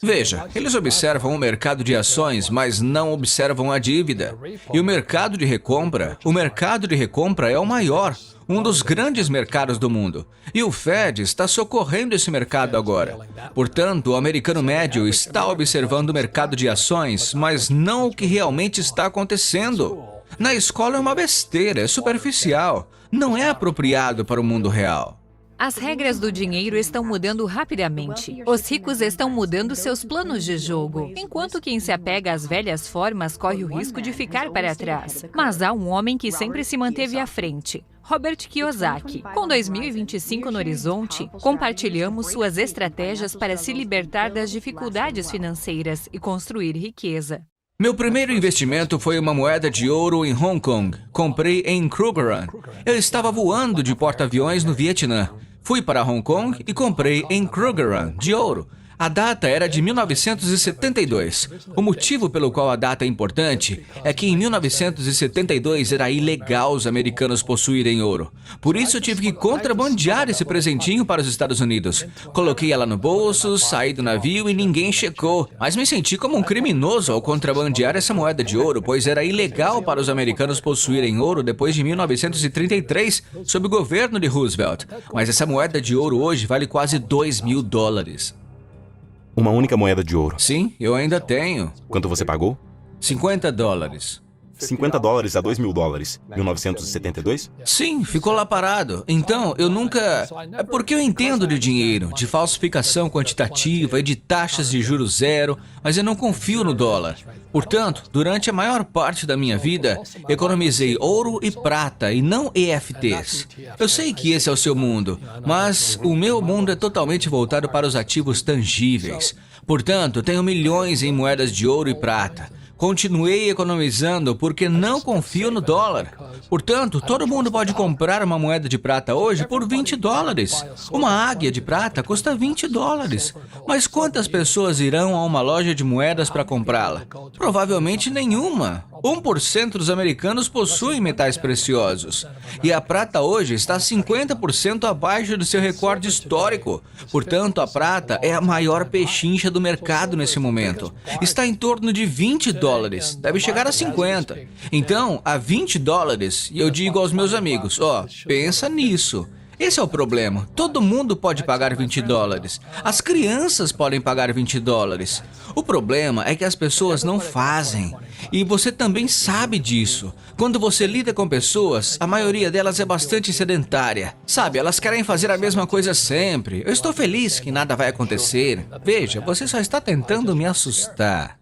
Veja, eles observam o mercado de ações, mas não observam a dívida. E o mercado de recompra é o maior, um dos grandes mercados do mundo. E o Fed está socorrendo esse mercado agora. Portanto, o americano médio está observando o mercado de ações, mas não o que realmente está acontecendo. Na escola é uma besteira, é superficial, não é apropriado para o mundo real. As regras do dinheiro estão mudando rapidamente. Os ricos estão mudando seus planos de jogo, enquanto quem se apega às velhas formas corre o risco de ficar para trás. Mas há um homem que sempre se manteve à frente. Robert Kiyosaki. Com 2025 no horizonte, compartilhamos suas estratégias para se libertar das dificuldades financeiras e construir riqueza. Meu primeiro investimento foi uma moeda de ouro em Hong Kong. Comprei em Krugerrand. Eu estava voando de porta-aviões no Vietnã. Fui para Hong Kong e comprei em Krugerrand de ouro. A data era de 1972. O motivo pelo qual a data é importante é que em 1972 era ilegal os americanos possuírem ouro. Por isso eu tive que contrabandear esse presentinho para os Estados Unidos. Coloquei ela no bolso, saí do navio e ninguém checou. Mas me senti como um criminoso ao contrabandear essa moeda de ouro, pois era ilegal para os americanos possuírem ouro depois de 1933, sob o governo de Roosevelt. Mas essa moeda de ouro hoje vale quase $2.000. Uma única moeda de ouro. Sim, eu ainda tenho. Quanto você pagou? $50. $50 a $2.000. 1972? Sim, ficou lá parado. Então, eu nunca... É porque eu entendo de dinheiro, de falsificação quantitativa e de taxas de juros zero, mas eu não confio no dólar. Portanto, durante a maior parte da minha vida, economizei ouro e prata e não EFTs. Eu sei que esse é o seu mundo, mas o meu mundo é totalmente voltado para os ativos tangíveis. Portanto, tenho milhões em moedas de ouro e prata. Continuei economizando porque não confio no dólar. Portanto, todo mundo pode comprar uma moeda de prata hoje por $20. Uma águia de prata custa $20. Mas quantas pessoas irão a uma loja de moedas para comprá-la? Provavelmente nenhuma. 1% dos americanos possuem metais preciosos. E a prata hoje está 50% abaixo do seu recorde histórico. Portanto, a prata é a maior pechincha do mercado nesse momento. Está em torno de $20. Deve chegar a 50. Então, a $20, e eu digo aos meus amigos, pensa nisso. Esse é o problema. Todo mundo pode pagar $20. As crianças podem pagar $20. O problema é que as pessoas não fazem. E você também sabe disso. Quando você lida com pessoas, a maioria delas é bastante sedentária. Sabe, elas querem fazer a mesma coisa sempre. Eu estou feliz que nada vai acontecer. Veja, você só está tentando me assustar.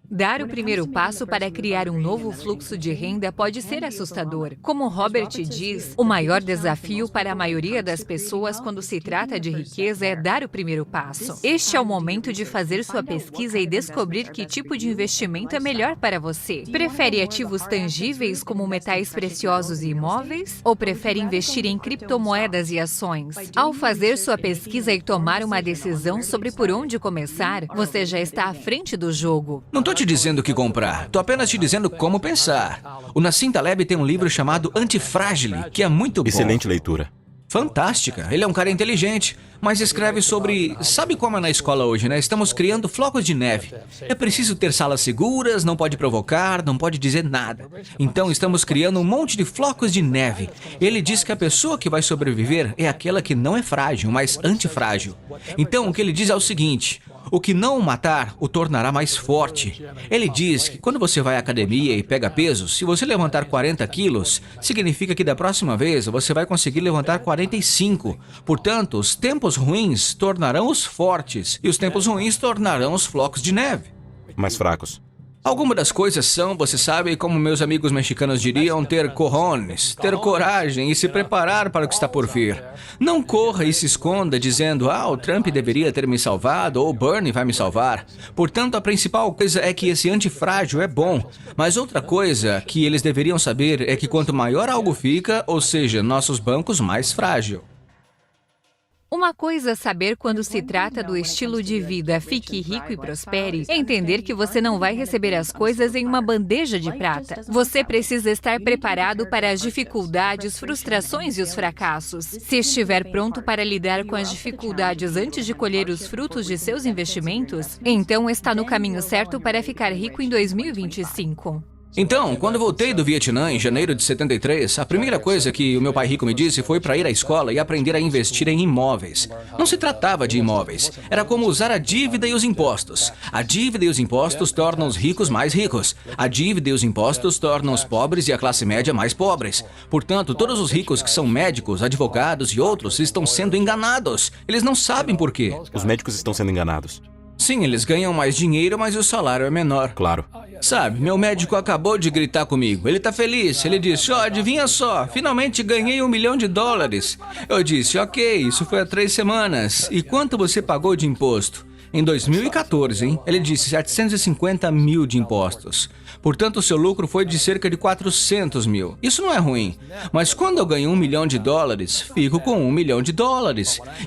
Dar o primeiro passo para criar um novo fluxo de renda pode ser assustador. Como Robert diz, o maior desafio para a maioria das pessoas quando se trata de riqueza é dar o primeiro passo. Este é o momento de fazer sua pesquisa e descobrir que tipo de investimento é melhor para você. Prefere ativos tangíveis como metais preciosos e imóveis? Ou prefere investir em criptomoedas e ações? Ao fazer sua pesquisa e tomar uma decisão sobre por onde começar, você já está à frente do jogo. Não estou te dizendo o que comprar, estou apenas te dizendo como pensar. O Nassim Taleb tem um livro chamado Antifrágil, que é muito bom. Excelente leitura. Fantástica, ele é um cara inteligente, mas escreve sobre... Sabe como é na escola hoje, né? Estamos criando flocos de neve. É preciso ter salas seguras, não pode provocar, não pode dizer nada. Então estamos criando um monte de flocos de neve. Ele diz que a pessoa que vai sobreviver é aquela que não é frágil, mas antifrágil. Então o que ele diz é o seguinte... O que não o matar o tornará mais forte. Ele diz que quando você vai à academia e pega pesos, se você levantar 40 quilos, significa que da próxima vez você vai conseguir levantar 45. Portanto, os tempos ruins tornarão os fortes e os tempos ruins tornarão os flocos de neve. Mais fracos. Algumas das coisas são, você sabe, como meus amigos mexicanos diriam, ter cojones, ter coragem e se preparar para o que está por vir. Não corra e se esconda dizendo, o Trump deveria ter me salvado ou o Bernie vai me salvar. Portanto, a principal coisa é que esse antifrágil é bom. Mas outra coisa que eles deveriam saber é que quanto maior algo fica, ou seja, nossos bancos, mais frágil. Uma coisa a saber quando se trata do estilo de vida Fique Rico e Prospere é entender que você não vai receber as coisas em uma bandeja de prata. Você precisa estar preparado para as dificuldades, frustrações e os fracassos. Se estiver pronto para lidar com as dificuldades antes de colher os frutos de seus investimentos, então está no caminho certo para ficar rico em 2025. Então, quando voltei do Vietnã em janeiro de 73, a primeira coisa que o meu pai rico me disse foi para ir à escola e aprender a investir em imóveis. Não se tratava de imóveis, era como usar a dívida e os impostos. A dívida e os impostos tornam os ricos mais ricos. A dívida e os impostos tornam os pobres e a classe média mais pobres. Portanto, todos os ricos que são médicos, advogados e outros estão sendo enganados. Eles não sabem por quê. Os médicos estão sendo enganados. Sim, eles ganham mais dinheiro, mas o salário é menor. Claro. Sabe, meu médico acabou de gritar comigo. Ele tá feliz. Ele disse, adivinha só, finalmente ganhei $1 milhão. Eu disse, ok, isso foi há 3 semanas. E quanto você pagou de imposto? Em 2014, hein? Ele disse 750 mil de impostos. Portanto, o seu lucro foi de cerca de 400 mil. Isso não é ruim. Mas quando eu ganho $1 milhão, fico com $1 milhão.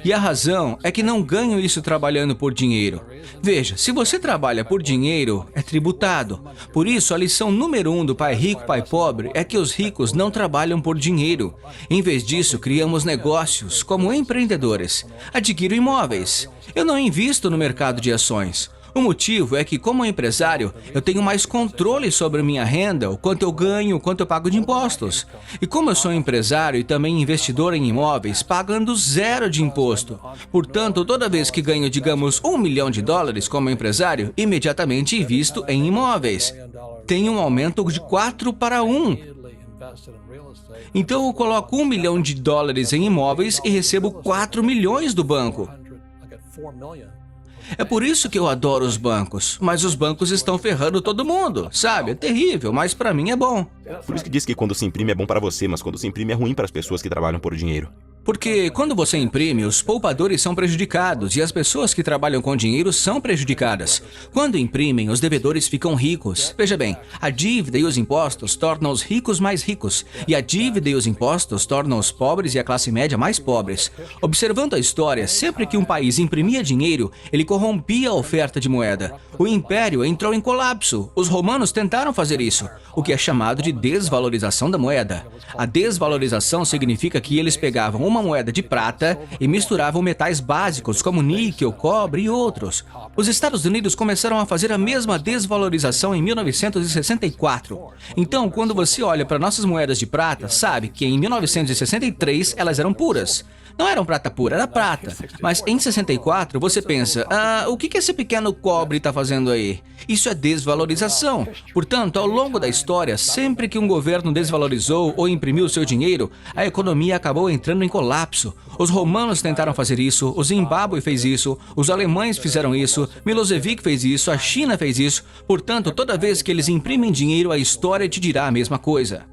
E a razão é que não ganho isso trabalhando por dinheiro. Veja, se você trabalha por dinheiro, é tributado. Por isso, a lição número 1 do Pai Rico, Pai Pobre é que os ricos não trabalham por dinheiro. Em vez disso, criamos negócios como empreendedores. Adquiro imóveis. Eu não invisto no mercado de ações. O motivo é que, como empresário, eu tenho mais controle sobre minha renda, o quanto eu ganho, o quanto eu pago de impostos. E como eu sou empresário e também investidor em imóveis, pagando 0 de imposto. Portanto, toda vez que ganho, digamos, $1 milhão como empresário, imediatamente invisto em imóveis. Tenho um aumento de 4 para 1. Então eu coloco $1 milhão em imóveis e recebo 4 milhões do banco. É por isso que eu adoro os bancos, mas os bancos estão ferrando todo mundo, sabe? É terrível, mas pra mim é bom. Por isso que diz que quando se imprime é bom para você, mas quando se imprime é ruim para as pessoas que trabalham por dinheiro. Porque quando você imprime, os poupadores são prejudicados e as pessoas que trabalham com dinheiro são prejudicadas. Quando imprimem, os devedores ficam ricos. Veja bem, a dívida e os impostos tornam os ricos mais ricos e a dívida e os impostos tornam os pobres e a classe média mais pobres. Observando a história, sempre que um país imprimia dinheiro, ele corrompia a oferta de moeda. O império entrou em colapso. Os romanos tentaram fazer isso, o que é chamado de desvalorização da moeda. A desvalorização significa que eles pegavam uma moeda de prata e misturavam metais básicos como níquel, cobre e outros. Os Estados Unidos começaram a fazer a mesma desvalorização em 1964. Então, quando você olha para nossas moedas de prata, sabe que em 1963 elas eram puras. Não eram prata pura, era prata. Mas em 64 você pensa, o que esse pequeno cobre está fazendo aí? Isso é desvalorização. Portanto, ao longo da história, sempre que um governo desvalorizou ou imprimiu seu dinheiro, a economia acabou entrando em colapso. Os romanos tentaram fazer isso, o Zimbábue fez isso, os alemães fizeram isso, Milosevic fez isso, a China fez isso. Portanto, toda vez que eles imprimem dinheiro, a história te dirá a mesma coisa.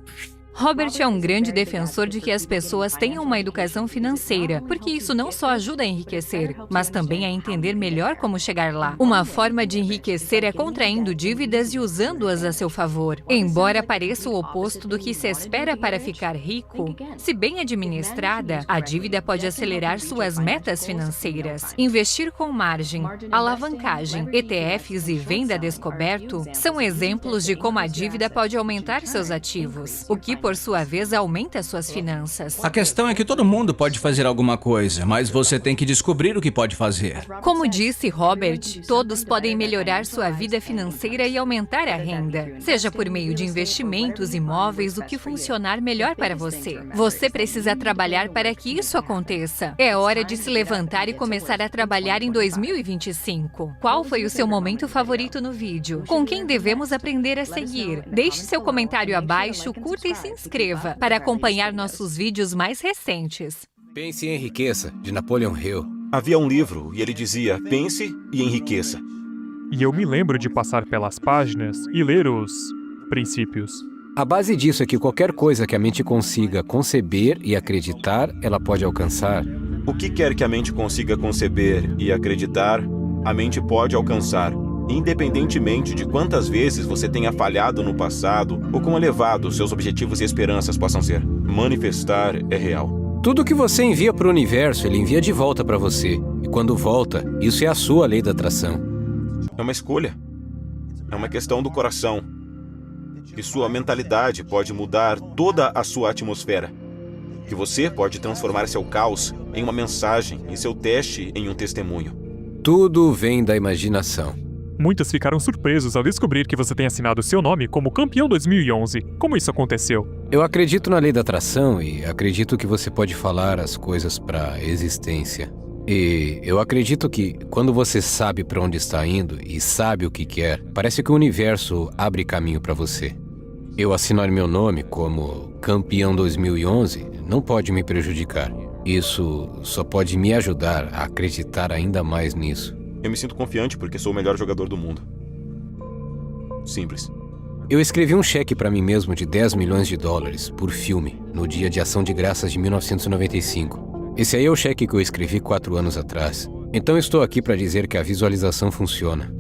Robert é um grande defensor de que as pessoas tenham uma educação financeira, porque isso não só ajuda a enriquecer, mas também a entender melhor como chegar lá. Uma forma de enriquecer é contraindo dívidas e usando-as a seu favor. Embora pareça o oposto do que se espera para ficar rico, se bem administrada, a dívida pode acelerar suas metas financeiras. Investir com margem, alavancagem, ETFs e venda descoberto são exemplos de como a dívida pode aumentar seus ativos, o que por sua vez, aumenta suas finanças. A questão é que todo mundo pode fazer alguma coisa, mas você tem que descobrir o que pode fazer. Como disse Robert, todos podem melhorar sua vida financeira e aumentar a renda. Seja por meio de investimentos, imóveis, o que funcionar melhor para você. Você precisa trabalhar para que isso aconteça. É hora de se levantar e começar a trabalhar em 2025. Qual foi o seu momento favorito no vídeo? Com quem devemos aprender a seguir? Deixe seu comentário abaixo, curta e se inscreva para acompanhar nossos vídeos mais recentes. Pense e Enriqueça, de Napoleon Hill. Havia um livro e ele dizia, pense e enriqueça. E eu me lembro de passar pelas páginas e ler os princípios. A base disso é que qualquer coisa que a mente consiga conceber e acreditar, ela pode alcançar. O que quer que a mente consiga conceber e acreditar, a mente pode alcançar. Independentemente de quantas vezes você tenha falhado no passado ou quão elevados seus objetivos e esperanças possam ser. Manifestar é real. Tudo que você envia para o universo, ele envia de volta para você. E quando volta, isso é a sua lei da atração. É uma escolha. É uma questão do coração. Que sua mentalidade pode mudar toda a sua atmosfera. Que você pode transformar seu caos em uma mensagem e seu teste em um testemunho. Tudo vem da imaginação. Muitos ficaram surpresos ao descobrir que você tem assinado seu nome como campeão 2011. Como isso aconteceu? Eu acredito na lei da atração e acredito que você pode falar as coisas para existência. E eu acredito que quando você sabe para onde está indo e sabe o que quer, parece que o universo abre caminho para você. Eu assinar meu nome como campeão 2011 não pode me prejudicar. Isso só pode me ajudar a acreditar ainda mais nisso. Eu me sinto confiante porque sou o melhor jogador do mundo. Simples. Eu escrevi um cheque para mim mesmo de $10 milhões por filme, no Dia de Ação de Graças de 1995. Esse aí é o cheque que eu escrevi 4 anos atrás. Então estou aqui para dizer que a visualização funciona.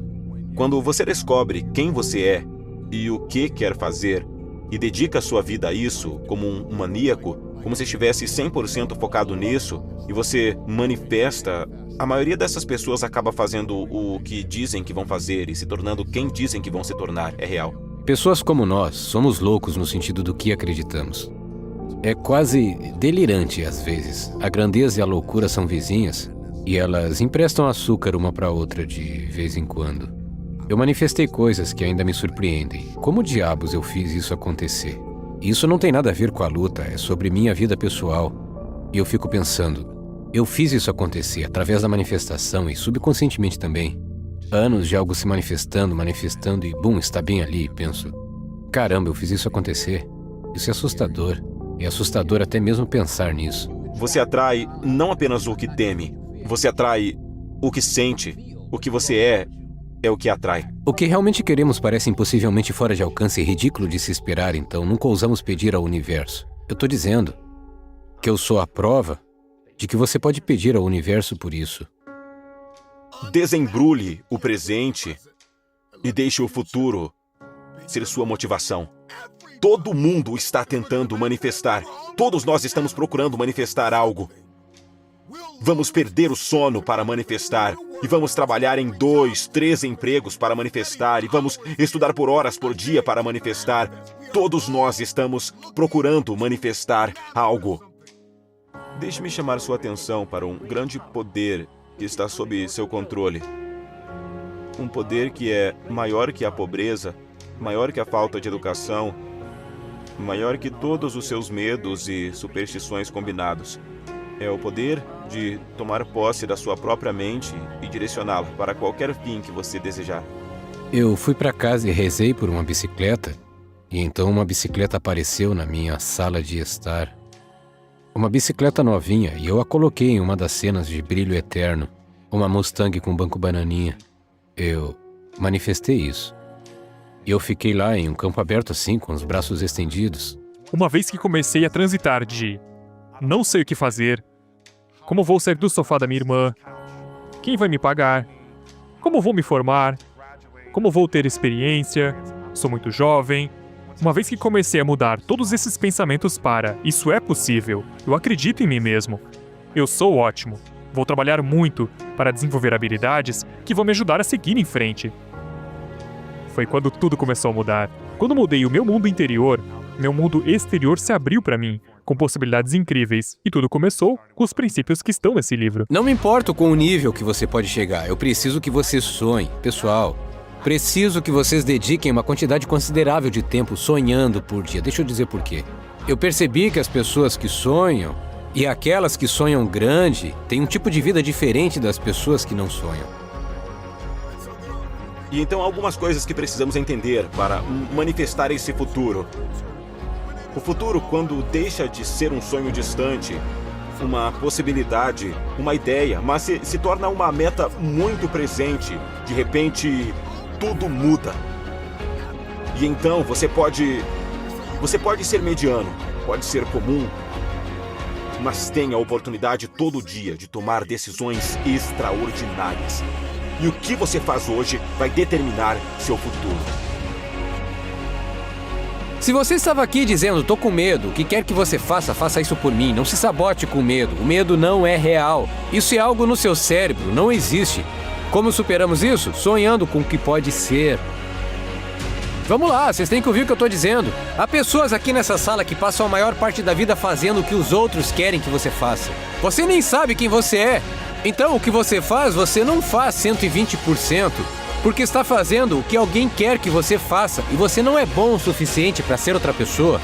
Quando você descobre quem você é e o que quer fazer, e dedica sua vida a isso como um maníaco, como se estivesse 100% focado nisso, e você manifesta, a maioria dessas pessoas acaba fazendo o que dizem que vão fazer e se tornando quem dizem que vão se tornar. É real. Pessoas como nós somos loucos no sentido do que acreditamos. É quase delirante às vezes. A grandeza e a loucura são vizinhas e elas emprestam açúcar uma para outra de vez em quando. Eu manifestei coisas que ainda me surpreendem. Como diabos eu fiz isso acontecer? Isso não tem nada a ver com a luta, é sobre minha vida pessoal. E eu fico pensando, eu fiz isso acontecer através da manifestação e subconscientemente também. Anos de algo se manifestando e bum, está bem ali, penso. Caramba, eu fiz isso acontecer. Isso é assustador. É assustador até mesmo pensar nisso. Você atrai não apenas o que teme, você atrai o que sente, o que você é o que atrai. O que realmente queremos parece impossivelmente fora de alcance e ridículo de se esperar, então nunca ousamos pedir ao universo. Eu tô dizendo que eu sou a prova de que você pode pedir ao universo por isso. Desembrulhe o presente e deixe o futuro ser sua motivação. Todo mundo está tentando manifestar. Todos nós estamos procurando manifestar algo. Vamos perder o sono para manifestar. E vamos trabalhar em 2, 3 empregos para manifestar. E vamos estudar por horas por dia para manifestar. Todos nós estamos procurando manifestar algo. Deixe-me chamar sua atenção para um grande poder que está sob seu controle. Um poder que é maior que a pobreza, maior que a falta de educação, maior que todos os seus medos e superstições combinados. É o poder de tomar posse da sua própria mente e direcioná-la para qualquer fim que você desejar. Eu fui para casa e rezei por uma bicicleta, e então uma bicicleta apareceu na minha sala de estar. Uma bicicleta novinha, e eu a coloquei em uma das cenas de Brilho Eterno, uma Mustang com banco bananinha. Eu manifestei isso. E eu fiquei lá em um campo aberto assim, com os braços estendidos. Uma vez que comecei a transitar de não sei o que fazer, como vou sair do sofá da minha irmã, quem vai me pagar, como vou me formar, como vou ter experiência, sou muito jovem. Uma vez que comecei a mudar todos esses pensamentos para isso é possível, eu acredito em mim mesmo, eu sou ótimo, vou trabalhar muito para desenvolver habilidades que vão me ajudar a seguir em frente. Foi quando tudo começou a mudar. Quando mudei o meu mundo interior, meu mundo exterior se abriu para mim, com possibilidades incríveis. E tudo começou com os princípios que estão nesse livro. Não me importo com o nível que você pode chegar. Eu preciso que você sonhe. Pessoal, preciso que vocês dediquem uma quantidade considerável de tempo sonhando por dia. Deixa eu dizer por quê. Eu percebi que as pessoas que sonham e aquelas que sonham grande têm um tipo de vida diferente das pessoas que não sonham. E então há algumas coisas que precisamos entender para manifestar esse futuro. O futuro, quando deixa de ser um sonho distante, uma possibilidade, uma ideia, mas se torna uma meta muito presente, de repente, tudo muda. E então você pode ser mediano, pode ser comum, mas tem a oportunidade todo dia de tomar decisões extraordinárias. E o que você faz hoje vai determinar seu futuro. Se você estava aqui dizendo, tô com medo, o que quer que você faça, faça isso por mim. Não se sabote com medo. O medo não é real. Isso é algo no seu cérebro, não existe. Como superamos isso? Sonhando com o que pode ser. Vamos lá, vocês têm que ouvir o que eu tô dizendo. Há pessoas aqui nessa sala que passam a maior parte da vida fazendo o que os outros querem que você faça. Você nem sabe quem você é. Então, o que você faz, você não faz 120%. Porque está fazendo o que alguém quer que você faça e você não é bom o suficiente para ser outra pessoa.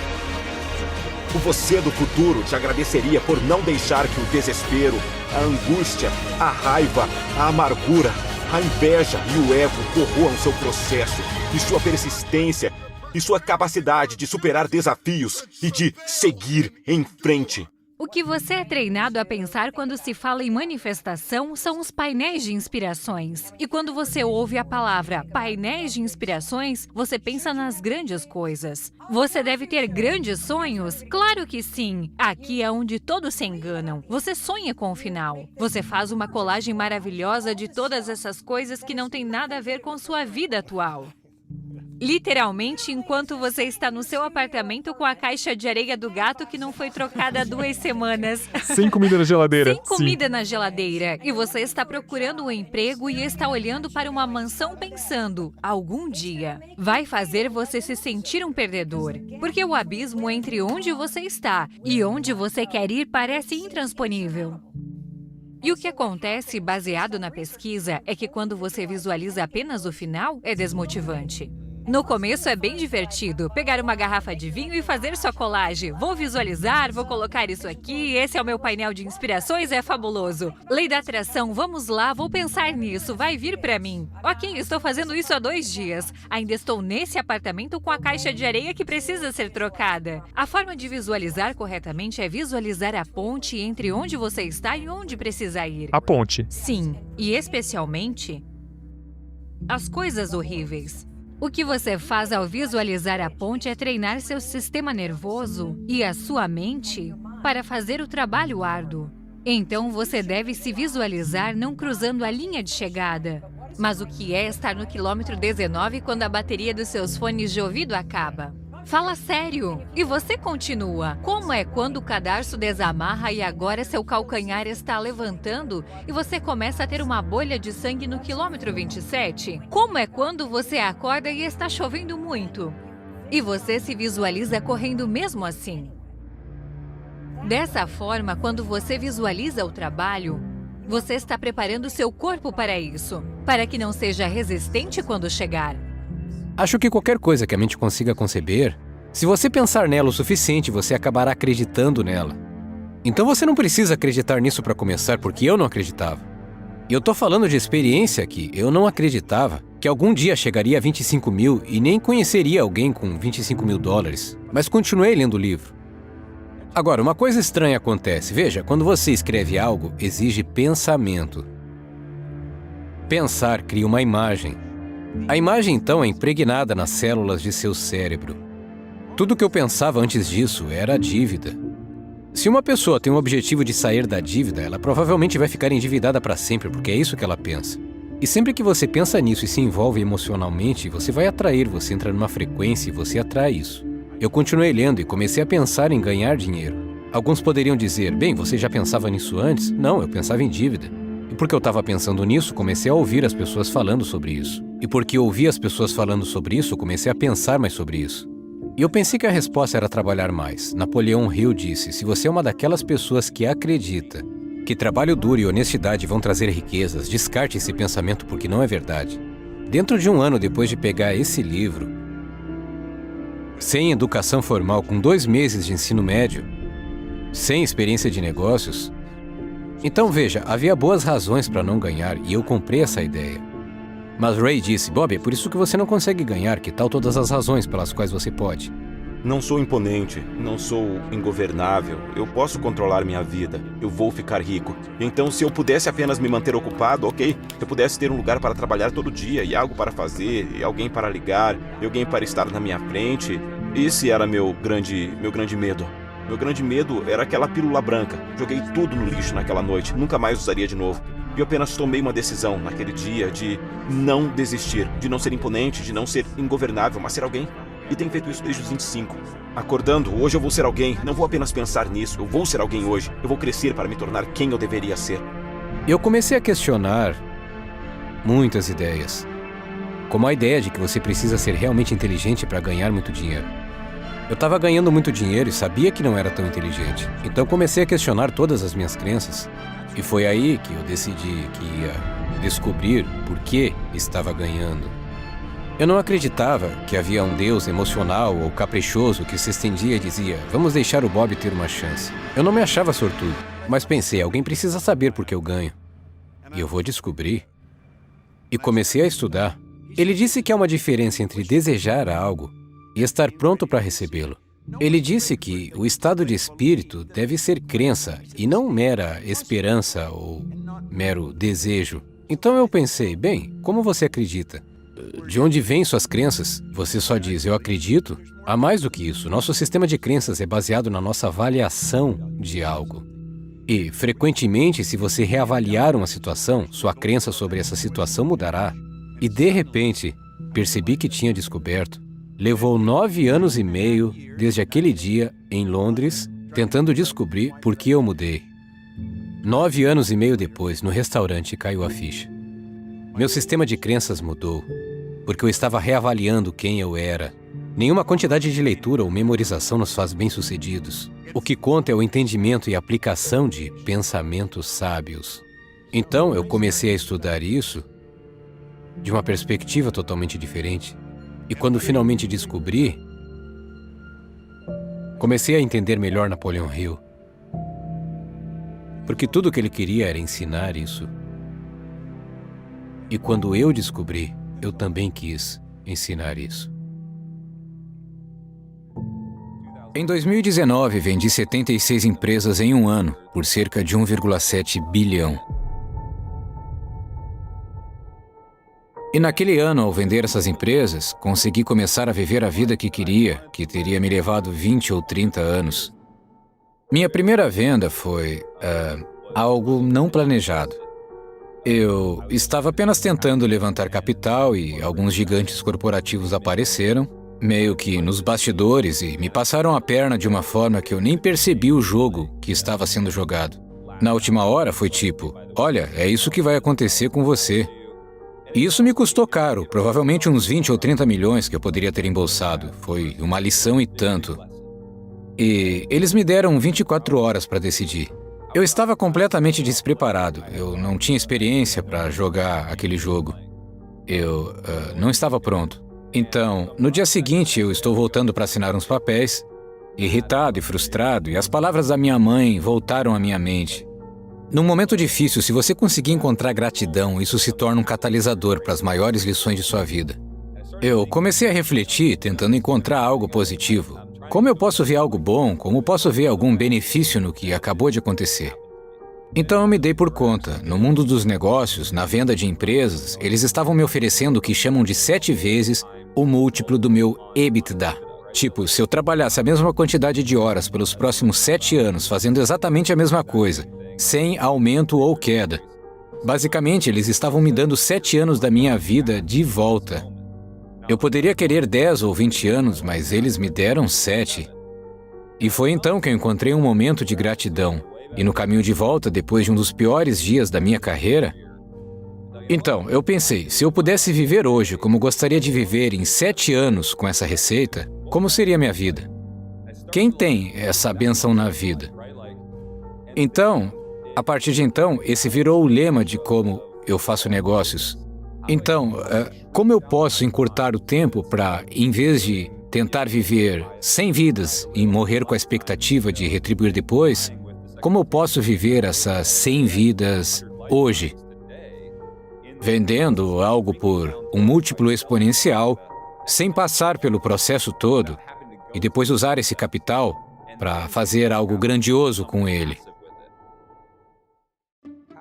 O você do futuro te agradeceria por não deixar que o desespero, a angústia, a raiva, a amargura, a inveja e o ego corroam seu processo e sua persistência e sua capacidade de superar desafios e de seguir em frente. O que você é treinado a pensar quando se fala em manifestação são os painéis de inspirações. E quando você ouve a palavra painéis de inspirações, você pensa nas grandes coisas. Você deve ter grandes sonhos? Claro que sim! Aqui é onde todos se enganam. Você sonha com o final. Você faz uma colagem maravilhosa de todas essas coisas que não tem nada a ver com sua vida atual. Literalmente, enquanto você está no seu apartamento com a caixa de areia do gato que não foi trocada há 2 semanas. Sem comida na geladeira. Sem comida na geladeira. E você está procurando um emprego e está olhando para uma mansão pensando, algum dia, vai fazer você se sentir um perdedor. Porque o abismo entre onde você está e onde você quer ir parece intransponível. E o que acontece, baseado na pesquisa, é que quando você visualiza apenas o final, é desmotivante. No começo é bem divertido, pegar uma garrafa de vinho e fazer sua colagem. Vou visualizar, vou colocar isso aqui, esse é o meu painel de inspirações, é fabuloso. Lei da atração, vamos lá, vou pensar nisso, vai vir pra mim. Ok, estou fazendo isso há 2 dias. Ainda estou nesse apartamento com a caixa de areia que precisa ser trocada. A forma de visualizar corretamente é visualizar a ponte entre onde você está e onde precisa ir. A ponte. Sim, e especialmente as coisas horríveis. O que você faz ao visualizar a ponte é treinar seu sistema nervoso e a sua mente para fazer o trabalho árduo. Então você deve se visualizar não cruzando a linha de chegada. Mas o que é estar no quilômetro 19 quando a bateria dos seus fones de ouvido acaba? Fala sério! E você continua. Como é quando o cadarço desamarra e agora seu calcanhar está levantando e você começa a ter uma bolha de sangue no quilômetro 27? Como é quando você acorda e está chovendo muito? E você se visualiza correndo mesmo assim. Dessa forma, quando você visualiza o trabalho, você está preparando seu corpo para isso, para que não seja resistente quando chegar. Acho que qualquer coisa que a mente consiga conceber, se você pensar nela o suficiente, você acabará acreditando nela. Então você não precisa acreditar nisso para começar, porque eu não acreditava. E eu tô falando de experiência aqui. Eu não acreditava que algum dia chegaria a 25 mil e nem conheceria alguém com 25 mil dólares. Mas continuei lendo o livro. Agora, uma coisa estranha acontece. Veja, quando você escreve algo, exige pensamento. Pensar cria uma imagem. A imagem, então, é impregnada nas células de seu cérebro. Tudo que eu pensava antes disso era a dívida. Se uma pessoa tem o objetivo de sair da dívida, ela provavelmente vai ficar endividada para sempre, porque é isso que ela pensa. E sempre que você pensa nisso e se envolve emocionalmente, você vai atrair, você entra numa frequência e você atrai isso. Eu continuei lendo e comecei a pensar em ganhar dinheiro. Alguns poderiam dizer, bem, você já pensava nisso antes? Não, eu pensava em dívida. E porque eu estava pensando nisso, comecei a ouvir as pessoas falando sobre isso. E porque eu ouvi as pessoas falando sobre isso, comecei a pensar mais sobre isso. E eu pensei que a resposta era trabalhar mais. Napoleão Hill disse, se você é uma daquelas pessoas que acredita que trabalho duro e honestidade vão trazer riquezas, descarte esse pensamento porque não é verdade. Dentro de 1 ano depois de pegar esse livro, sem educação formal, com 2 meses de ensino médio, sem experiência de negócios, então veja, havia boas razões para não ganhar e eu comprei essa ideia. Mas Ray disse, Bob, é por isso que você não consegue ganhar, que tal todas as razões pelas quais você pode? Não sou imponente, não sou ingovernável, eu posso controlar minha vida, eu vou ficar rico. Então, se eu pudesse apenas me manter ocupado, ok. Se eu pudesse ter um lugar para trabalhar todo dia, e algo para fazer, e alguém para ligar, e alguém para estar na minha frente, esse era meu grande medo. Meu grande medo era aquela pílula branca. Joguei tudo no lixo naquela noite, nunca mais usaria de novo. E eu apenas tomei uma decisão naquele dia de não desistir, de não ser imponente, de não ser ingovernável, mas ser alguém. E tenho feito isso desde os 25. Acordando, hoje eu vou ser alguém. Não vou apenas pensar nisso, eu vou ser alguém hoje. Eu vou crescer para me tornar quem eu deveria ser. Eu comecei a questionar muitas ideias. Como a ideia de que você precisa ser realmente inteligente para ganhar muito dinheiro. Eu estava ganhando muito dinheiro e sabia que não era tão inteligente. Então comecei a questionar todas as minhas crenças. E foi aí que eu decidi que ia descobrir por que estava ganhando. Eu não acreditava que havia um Deus emocional ou caprichoso que se estendia e dizia: vamos deixar o Bob ter uma chance. Eu não me achava sortudo, mas pensei, alguém precisa saber por que eu ganho. E eu vou descobrir. E comecei a estudar. Ele disse que há uma diferença entre desejar algo e estar pronto para recebê-lo. Ele disse que o estado de espírito deve ser crença e não mera esperança ou mero desejo. Então eu pensei, bem, como você acredita? De onde vêm suas crenças? Você só diz, eu acredito? Há mais do que isso. Nosso sistema de crenças é baseado na nossa avaliação de algo. E, frequentemente, se você reavaliar uma situação, sua crença sobre essa situação mudará. E, de repente, percebi que tinha descoberto. Levou 9 anos e meio desde aquele dia, em Londres, tentando descobrir por que eu mudei. 9 anos e meio depois, no restaurante, caiu a ficha. Meu sistema de crenças mudou, porque eu estava reavaliando quem eu era. Nenhuma quantidade de leitura ou memorização nos faz bem-sucedidos. O que conta é o entendimento e aplicação de pensamentos sábios. Então, eu comecei a estudar isso de uma perspectiva totalmente diferente. E quando finalmente descobri, comecei a entender melhor Napoleon Hill. Porque tudo o que ele queria era ensinar isso. E quando eu descobri, eu também quis ensinar isso. Em 2019, vendi 76 empresas em um ano, por cerca de 1,7 bilhão. E naquele ano, ao vender essas empresas, consegui começar a viver a vida que queria, que teria me levado 20 ou 30 anos. Minha primeira venda foi algo não planejado. Eu estava apenas tentando levantar capital e alguns gigantes corporativos apareceram, meio que nos bastidores, e me passaram a perna de uma forma que eu nem percebi o jogo que estava sendo jogado. Na última hora foi tipo, olha, é isso que vai acontecer com você. E isso me custou caro, provavelmente uns 20 ou 30 milhões que eu poderia ter embolsado. Foi uma lição e tanto. E eles me deram 24 horas para decidir. Eu estava completamente despreparado. Eu não tinha experiência para jogar aquele jogo. Eu não estava pronto. Então, no dia seguinte, eu estou voltando para assinar uns papéis, irritado e frustrado, e as palavras da minha mãe voltaram à minha mente. Num momento difícil, se você conseguir encontrar gratidão, isso se torna um catalisador para as maiores lições de sua vida. Eu comecei a refletir, tentando encontrar algo positivo. Como eu posso ver algo bom? Como posso ver algum benefício no que acabou de acontecer? Então eu me dei por conta. No mundo dos negócios, na venda de empresas, eles estavam me oferecendo o que chamam de 7 vezes o múltiplo do meu EBITDA. Tipo, se eu trabalhasse a mesma quantidade de horas pelos próximos 7 anos fazendo exatamente a mesma coisa, sem aumento ou queda. Basicamente, eles estavam me dando 7 anos da minha vida de volta. Eu poderia querer 10 ou 20 anos, mas eles me deram 7. E foi então que eu encontrei um momento de gratidão. E no caminho de volta, depois de um dos piores dias da minha carreira... Então, eu pensei, se eu pudesse viver hoje como gostaria de viver em 7 anos com essa receita, como seria minha vida? Quem tem essa bênção na vida? Então, a partir de então, esse virou o lema de como eu faço negócios. Então, como eu posso encurtar o tempo para, em vez de tentar viver 100 vidas e morrer com a expectativa de retribuir depois, como eu posso viver essas 100 vidas hoje? Vendendo algo por um múltiplo exponencial, sem passar pelo processo todo, e depois usar esse capital para fazer algo grandioso com ele.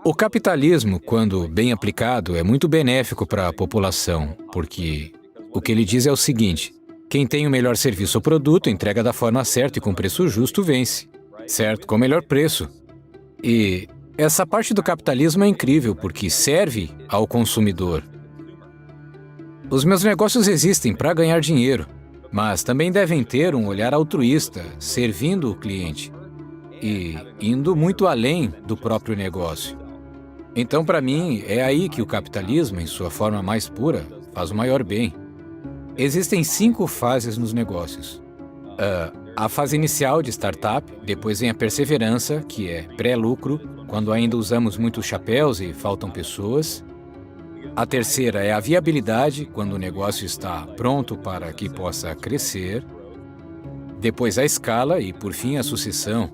O capitalismo, quando bem aplicado, é muito benéfico para a população, porque o que ele diz é o seguinte: quem tem o melhor serviço ou produto, entrega da forma certa e com preço justo, vence. Certo? Com o melhor preço. E essa parte do capitalismo é incrível, porque serve ao consumidor. Os meus negócios existem para ganhar dinheiro. mas também devem ter um olhar altruísta, servindo o cliente e indo muito além do próprio negócio. Então, para mim, é aí que o capitalismo, em sua forma mais pura, faz o maior bem. Existem 5 fases nos negócios. A fase inicial de startup, depois vem a perseverança, que é pré-lucro, quando ainda usamos muitos chapéus e faltam pessoas. A terceira é a viabilidade, quando o negócio está pronto para que possa crescer. Depois a escala e, por fim, a sucessão.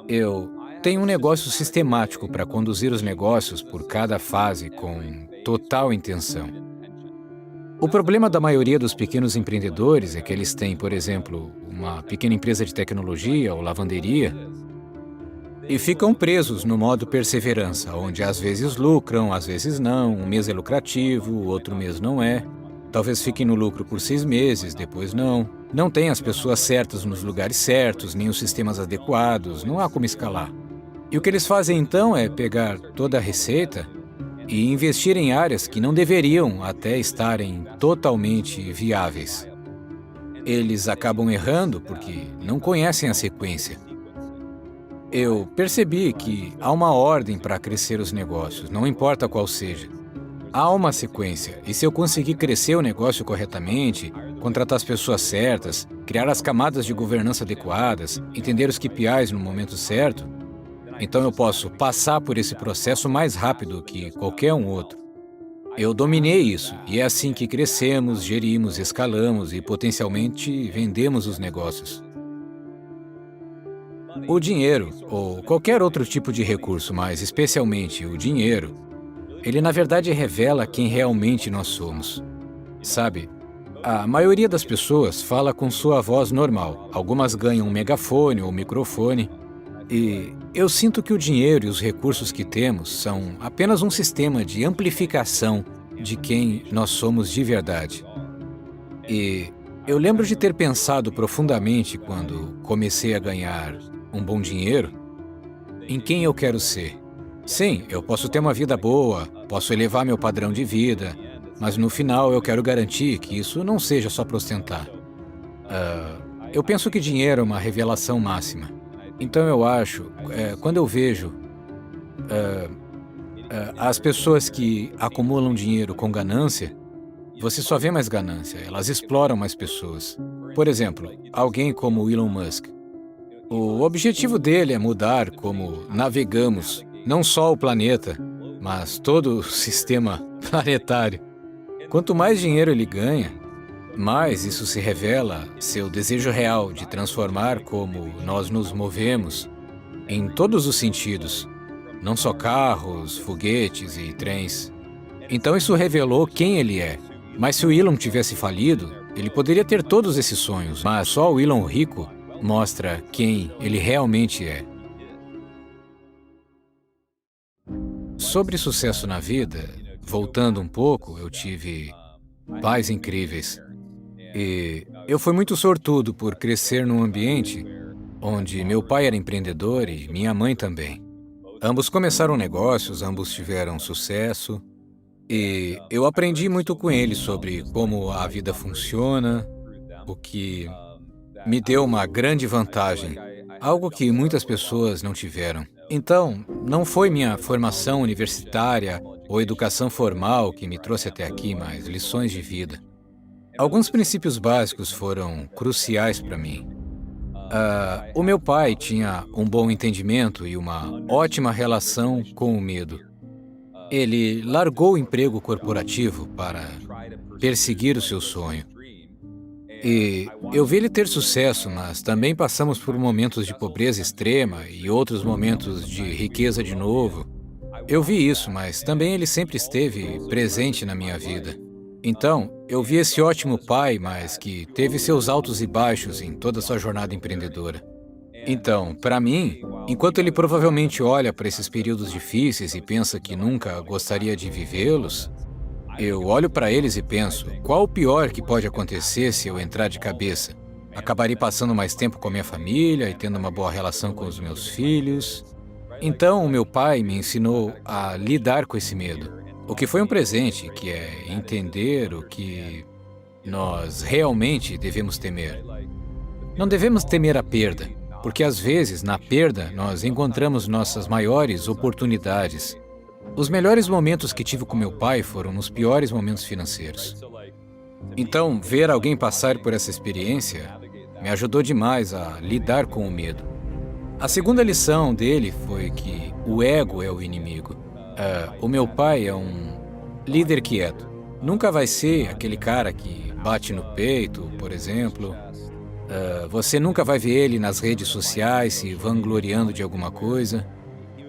Eu tenho um negócio sistemático para conduzir os negócios por cada fase com total intenção. O problema da maioria dos pequenos empreendedores é que eles têm, por exemplo, uma pequena empresa de tecnologia ou lavanderia e ficam presos no modo perseverança, onde às vezes lucram, às vezes não, um mês é lucrativo, o outro mês não é. Talvez fiquem no lucro por 6 meses, depois não. Não tem as pessoas certas nos lugares certos, nem os sistemas adequados, não há como escalar. E o que eles fazem então é pegar toda a receita e investir em áreas que não deveriam até estarem totalmente viáveis. Eles acabam errando porque não conhecem a sequência. Eu percebi que há uma ordem para crescer os negócios, não importa qual seja. Há uma sequência, e se eu conseguir crescer o negócio corretamente, contratar as pessoas certas, criar as camadas de governança adequadas, entender os KPIs no momento certo, então eu posso passar por esse processo mais rápido que qualquer um outro. Eu dominei isso, e é assim que crescemos, gerimos, escalamos e potencialmente vendemos os negócios. O dinheiro, ou qualquer outro tipo de recurso, mas especialmente o dinheiro, ele na verdade revela quem realmente nós somos. Sabe, a maioria das pessoas fala com sua voz normal. Algumas ganham um megafone ou microfone. E eu sinto que o dinheiro e os recursos que temos são apenas um sistema de amplificação de quem nós somos de verdade. E eu lembro de ter pensado profundamente quando comecei a ganhar um bom dinheiro em quem eu quero ser. Sim, eu posso ter uma vida boa, posso elevar meu padrão de vida, mas no final eu quero garantir que isso não seja só para ostentar. Eu penso que dinheiro é uma revelação máxima. Então eu acho, quando eu vejo as pessoas que acumulam dinheiro com ganância, você só vê mais ganância, elas exploram mais pessoas. Por exemplo, alguém como o Elon Musk. O objetivo dele é mudar como navegamos, não só o planeta, mas todo o sistema planetário. Quanto mais dinheiro ele ganha, mais isso se revela seu desejo real de transformar como nós nos movemos em todos os sentidos, não só carros, foguetes e trens. Então isso revelou quem ele é. Mas se o Elon tivesse falido, ele poderia ter todos esses sonhos, mas só o Elon rico mostra quem ele realmente é. Sobre sucesso na vida, voltando um pouco, eu tive pais incríveis. E eu fui muito sortudo por crescer num ambiente onde meu pai era empreendedor e minha mãe também. Ambos começaram negócios, ambos tiveram sucesso. E eu aprendi muito com eles sobre como a vida funciona, o que me deu uma grande vantagem, algo que muitas pessoas não tiveram. Então, não foi minha formação universitária ou educação formal que me trouxe até aqui, mas lições de vida. Alguns princípios básicos foram cruciais para mim. O meu pai tinha um bom entendimento e uma ótima relação com o medo. Ele largou o emprego corporativo para perseguir o seu sonho. E eu vi ele ter sucesso, mas também passamos por momentos de pobreza extrema e outros momentos de riqueza de novo. Eu vi isso, mas também ele sempre esteve presente na minha vida. Então, eu vi esse ótimo pai, mas que teve seus altos e baixos em toda a sua jornada empreendedora. Então, para mim, enquanto ele provavelmente olha para esses períodos difíceis e pensa que nunca gostaria de vivê-los, eu olho para eles e penso, qual o pior que pode acontecer se eu entrar de cabeça? Acabarei passando mais tempo com a minha família e tendo uma boa relação com os meus filhos. Então, o meu pai me ensinou a lidar com esse medo. O que foi um presente, que é entender o que nós realmente devemos temer. Não devemos temer a perda, porque às vezes, na perda, nós encontramos nossas maiores oportunidades. Os melhores momentos que tive com meu pai foram nos piores momentos financeiros. Então, ver alguém passar por essa experiência me ajudou demais a lidar com o medo. A segunda lição dele foi que o ego é o inimigo. O meu pai é um líder quieto. Nunca vai ser aquele cara que bate no peito, por exemplo. Você nunca vai ver ele nas redes sociais se vangloriando de alguma coisa.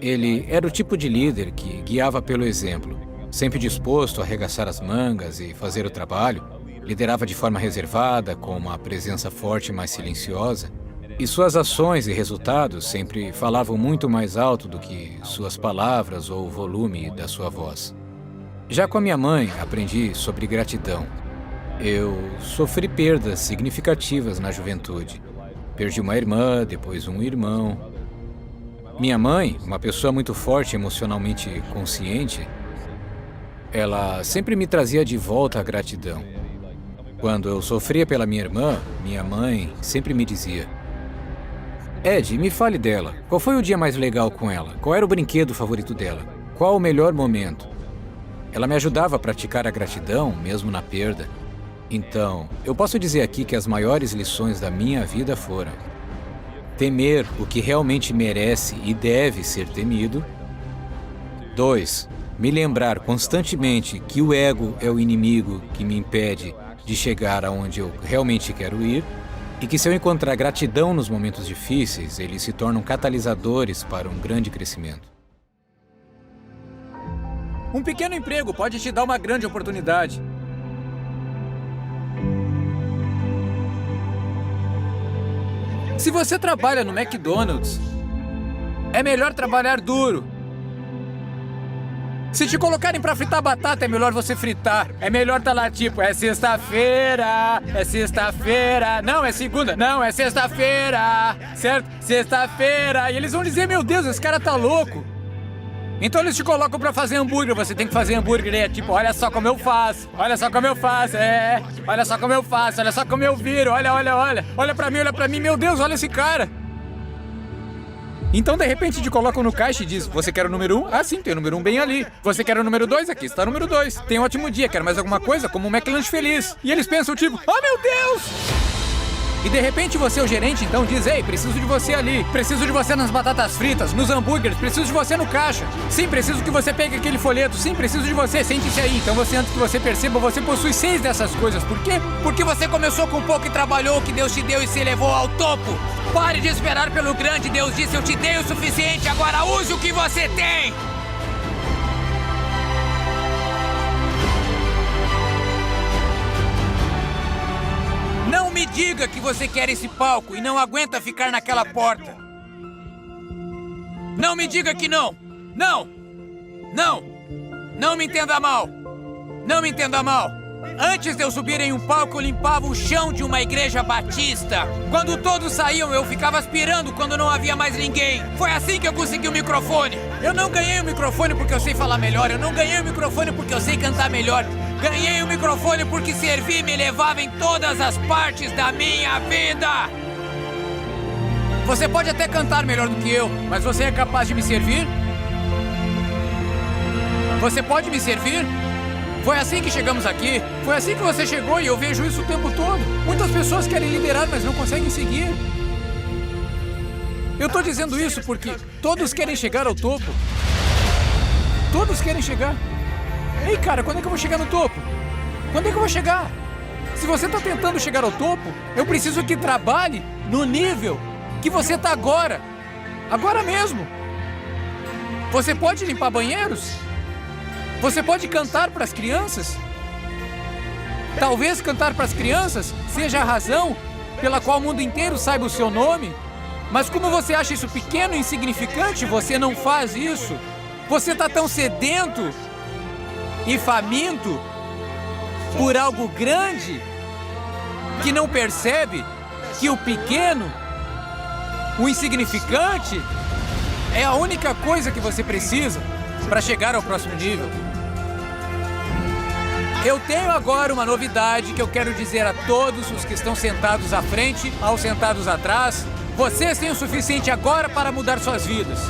Ele era o tipo de líder que guiava pelo exemplo, sempre disposto a arregaçar as mangas e fazer o trabalho. Liderava de forma reservada, com uma presença forte, mas silenciosa. E suas ações e resultados sempre falavam muito mais alto do que suas palavras ou o volume da sua voz. Já com a minha mãe, aprendi sobre gratidão. Eu sofri perdas significativas na juventude. Perdi uma irmã, depois um irmão. Minha mãe, uma pessoa muito forte e emocionalmente consciente, ela sempre me trazia de volta a gratidão. Quando eu sofria pela minha irmã, minha mãe sempre me dizia: Ed, me fale dela. Qual foi o dia mais legal com ela? Qual era o brinquedo favorito dela? Qual o melhor momento? Ela me ajudava a praticar a gratidão, mesmo na perda. Então, eu posso dizer aqui que as maiores lições da minha vida foram: temer o que realmente merece e deve ser temido. 2. Me lembrar constantemente que o ego é o inimigo que me impede de chegar aonde eu realmente quero ir, e que se eu encontrar gratidão nos momentos difíceis, eles se tornam catalisadores para um grande crescimento. Um pequeno emprego pode te dar uma grande oportunidade. Se você trabalha no McDonald's, é melhor trabalhar duro. Se te colocarem pra fritar batata, é melhor você fritar. É melhor tá lá tipo, é sexta-feira, não, é segunda, não, é sexta-feira, certo? Sexta-feira. E eles vão dizer, meu Deus, esse cara tá louco. Então eles te colocam pra fazer hambúrguer, você tem que fazer hambúrguer, é tipo, olha só como eu faço, olha só como eu faço, olha só como eu faço, olha só como eu viro, olha pra mim, meu Deus, olha esse cara. Então, de repente, te colocam no caixa e diz, você quer o número 1? Ah, sim, tem o número 1 bem ali. Você quer o número 2? Aqui está o número 2. Tem um ótimo dia, quer mais alguma coisa? Como um McLanche feliz. E eles pensam tipo, oh meu Deus! E de repente você, o gerente, então diz, ei, preciso de você ali. Preciso de você nas batatas fritas, nos hambúrgueres, preciso de você no caixa. Sim, preciso que você pegue aquele folheto. Sim, preciso de você, sente-se aí. Então você, antes que você perceba, você possui 6 dessas coisas. Por quê? Porque você começou com pouco e trabalhou o que Deus te deu e se elevou ao topo. Pare de esperar pelo grande. Deus disse, eu te dei o suficiente, agora use o que você tem. Não me diga que você quer esse palco e não aguenta ficar naquela porta. Não me diga que não. Não. Não. Não me entenda mal. Não me entenda mal. Antes de eu subir em um palco, eu limpava o chão de uma igreja batista. Quando todos saíam, eu ficava aspirando quando não havia mais ninguém. Foi assim que eu consegui o microfone. Eu não ganhei o microfone porque eu sei falar melhor. Eu não ganhei o microfone porque eu sei cantar melhor. Ganhei o microfone porque servir me levava em todas as partes da minha vida. Você pode até cantar melhor do que eu, mas você é capaz de me servir? Você pode me servir? Foi assim que chegamos aqui. Foi assim que você chegou e eu vejo isso o tempo todo. Muitas pessoas querem liderar, mas não conseguem seguir. Eu tô dizendo isso porque todos querem chegar ao topo. Todos querem chegar. Ei, cara, quando é que eu vou chegar no topo? Quando é que eu vou chegar? Se você tá tentando chegar ao topo, eu preciso que trabalhe no nível que você tá agora. Agora mesmo. Você pode limpar banheiros? Você pode cantar para as crianças? Talvez cantar para as crianças seja a razão pela qual o mundo inteiro saiba o seu nome. Mas como você acha isso pequeno e insignificante, você não faz isso. Você está tão sedento e faminto por algo grande que não percebe que o pequeno, o insignificante, é a única coisa que você precisa para chegar ao próximo nível. Eu tenho agora uma novidade que eu quero dizer a todos os que estão sentados à frente, aos sentados atrás. Vocês têm o suficiente agora para mudar suas vidas.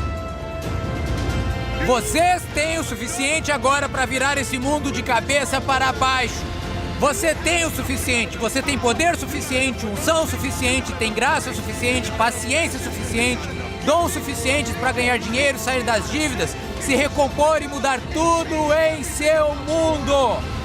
Vocês têm o suficiente agora para virar esse mundo de cabeça para baixo. Você tem o suficiente, você tem poder suficiente, unção suficiente, tem graça suficiente, paciência suficiente, dons suficientes para ganhar dinheiro, sair das dívidas, se recompor e mudar tudo em seu mundo.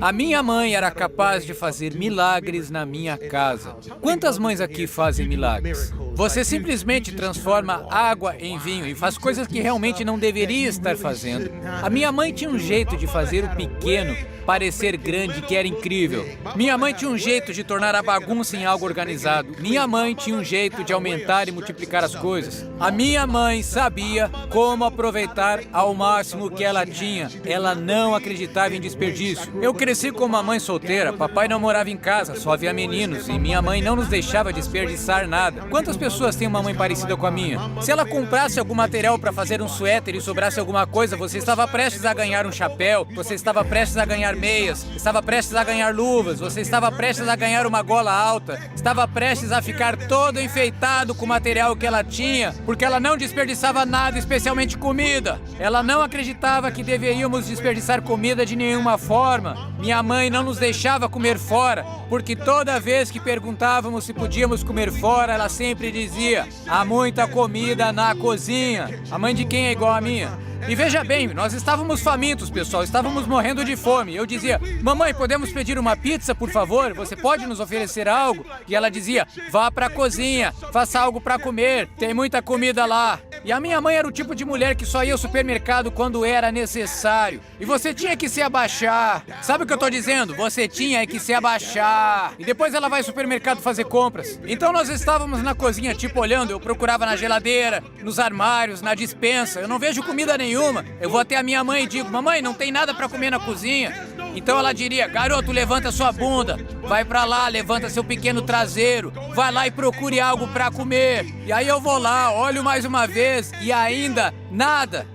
A minha mãe era capaz de fazer milagres na minha casa. Quantas mães aqui fazem milagres? Você simplesmente transforma água em vinho e faz coisas que realmente não deveria estar fazendo. A minha mãe tinha um jeito de fazer o pequeno parecer grande que era incrível. Minha mãe tinha um jeito de tornar a bagunça em algo organizado. Minha mãe tinha um jeito de aumentar e multiplicar as coisas. A minha mãe sabia como aproveitar ao máximo o que ela tinha. Ela não acreditava em desperdício. Eu cresci com uma mãe solteira. Papai não morava em casa, só havia meninos. E minha mãe não nos deixava desperdiçar nada. Quantas pessoas têm uma mãe parecida com a minha? Se ela comprasse algum material para fazer um suéter e sobrasse alguma coisa, você estava prestes a ganhar um chapéu, você estava prestes a ganhar meias, estava prestes a ganhar luvas, você estava prestes a ganhar uma gola alta, estava prestes a ficar todo enfeitado com o material que ela tinha, porque ela não desperdiçava nada, especialmente comida. Ela não acreditava que deveríamos desperdiçar comida de nenhuma forma. Minha mãe não nos deixava comer fora, porque toda vez que perguntávamos se podíamos comer fora, ela sempre dizia: há muita comida na cozinha. A mãe de quem é igual a minha? E veja bem, nós estávamos famintos, pessoal, estávamos morrendo de fome. Eu dizia: mamãe, podemos pedir uma pizza, por favor? Você pode nos oferecer algo? E ela dizia: vá pra cozinha, faça algo pra comer, tem muita comida lá. E a minha mãe era o tipo de mulher que só ia ao supermercado quando era necessário. E você tinha que se abaixar. Sabe o que eu tô dizendo? Você tinha que se abaixar. E depois ela vai ao supermercado fazer compras. Então nós estávamos na cozinha, tipo, olhando. Eu procurava na geladeira, nos armários, na despensa. Eu não vejo comida nenhuma. Eu vou até a minha mãe e digo: mamãe, não tem nada pra comer na cozinha. Então ela diria: garoto, levanta sua bunda, vai pra lá, levanta seu pequeno traseiro, vai lá e procure algo pra comer. E aí eu vou lá, olho mais uma vez e ainda nada.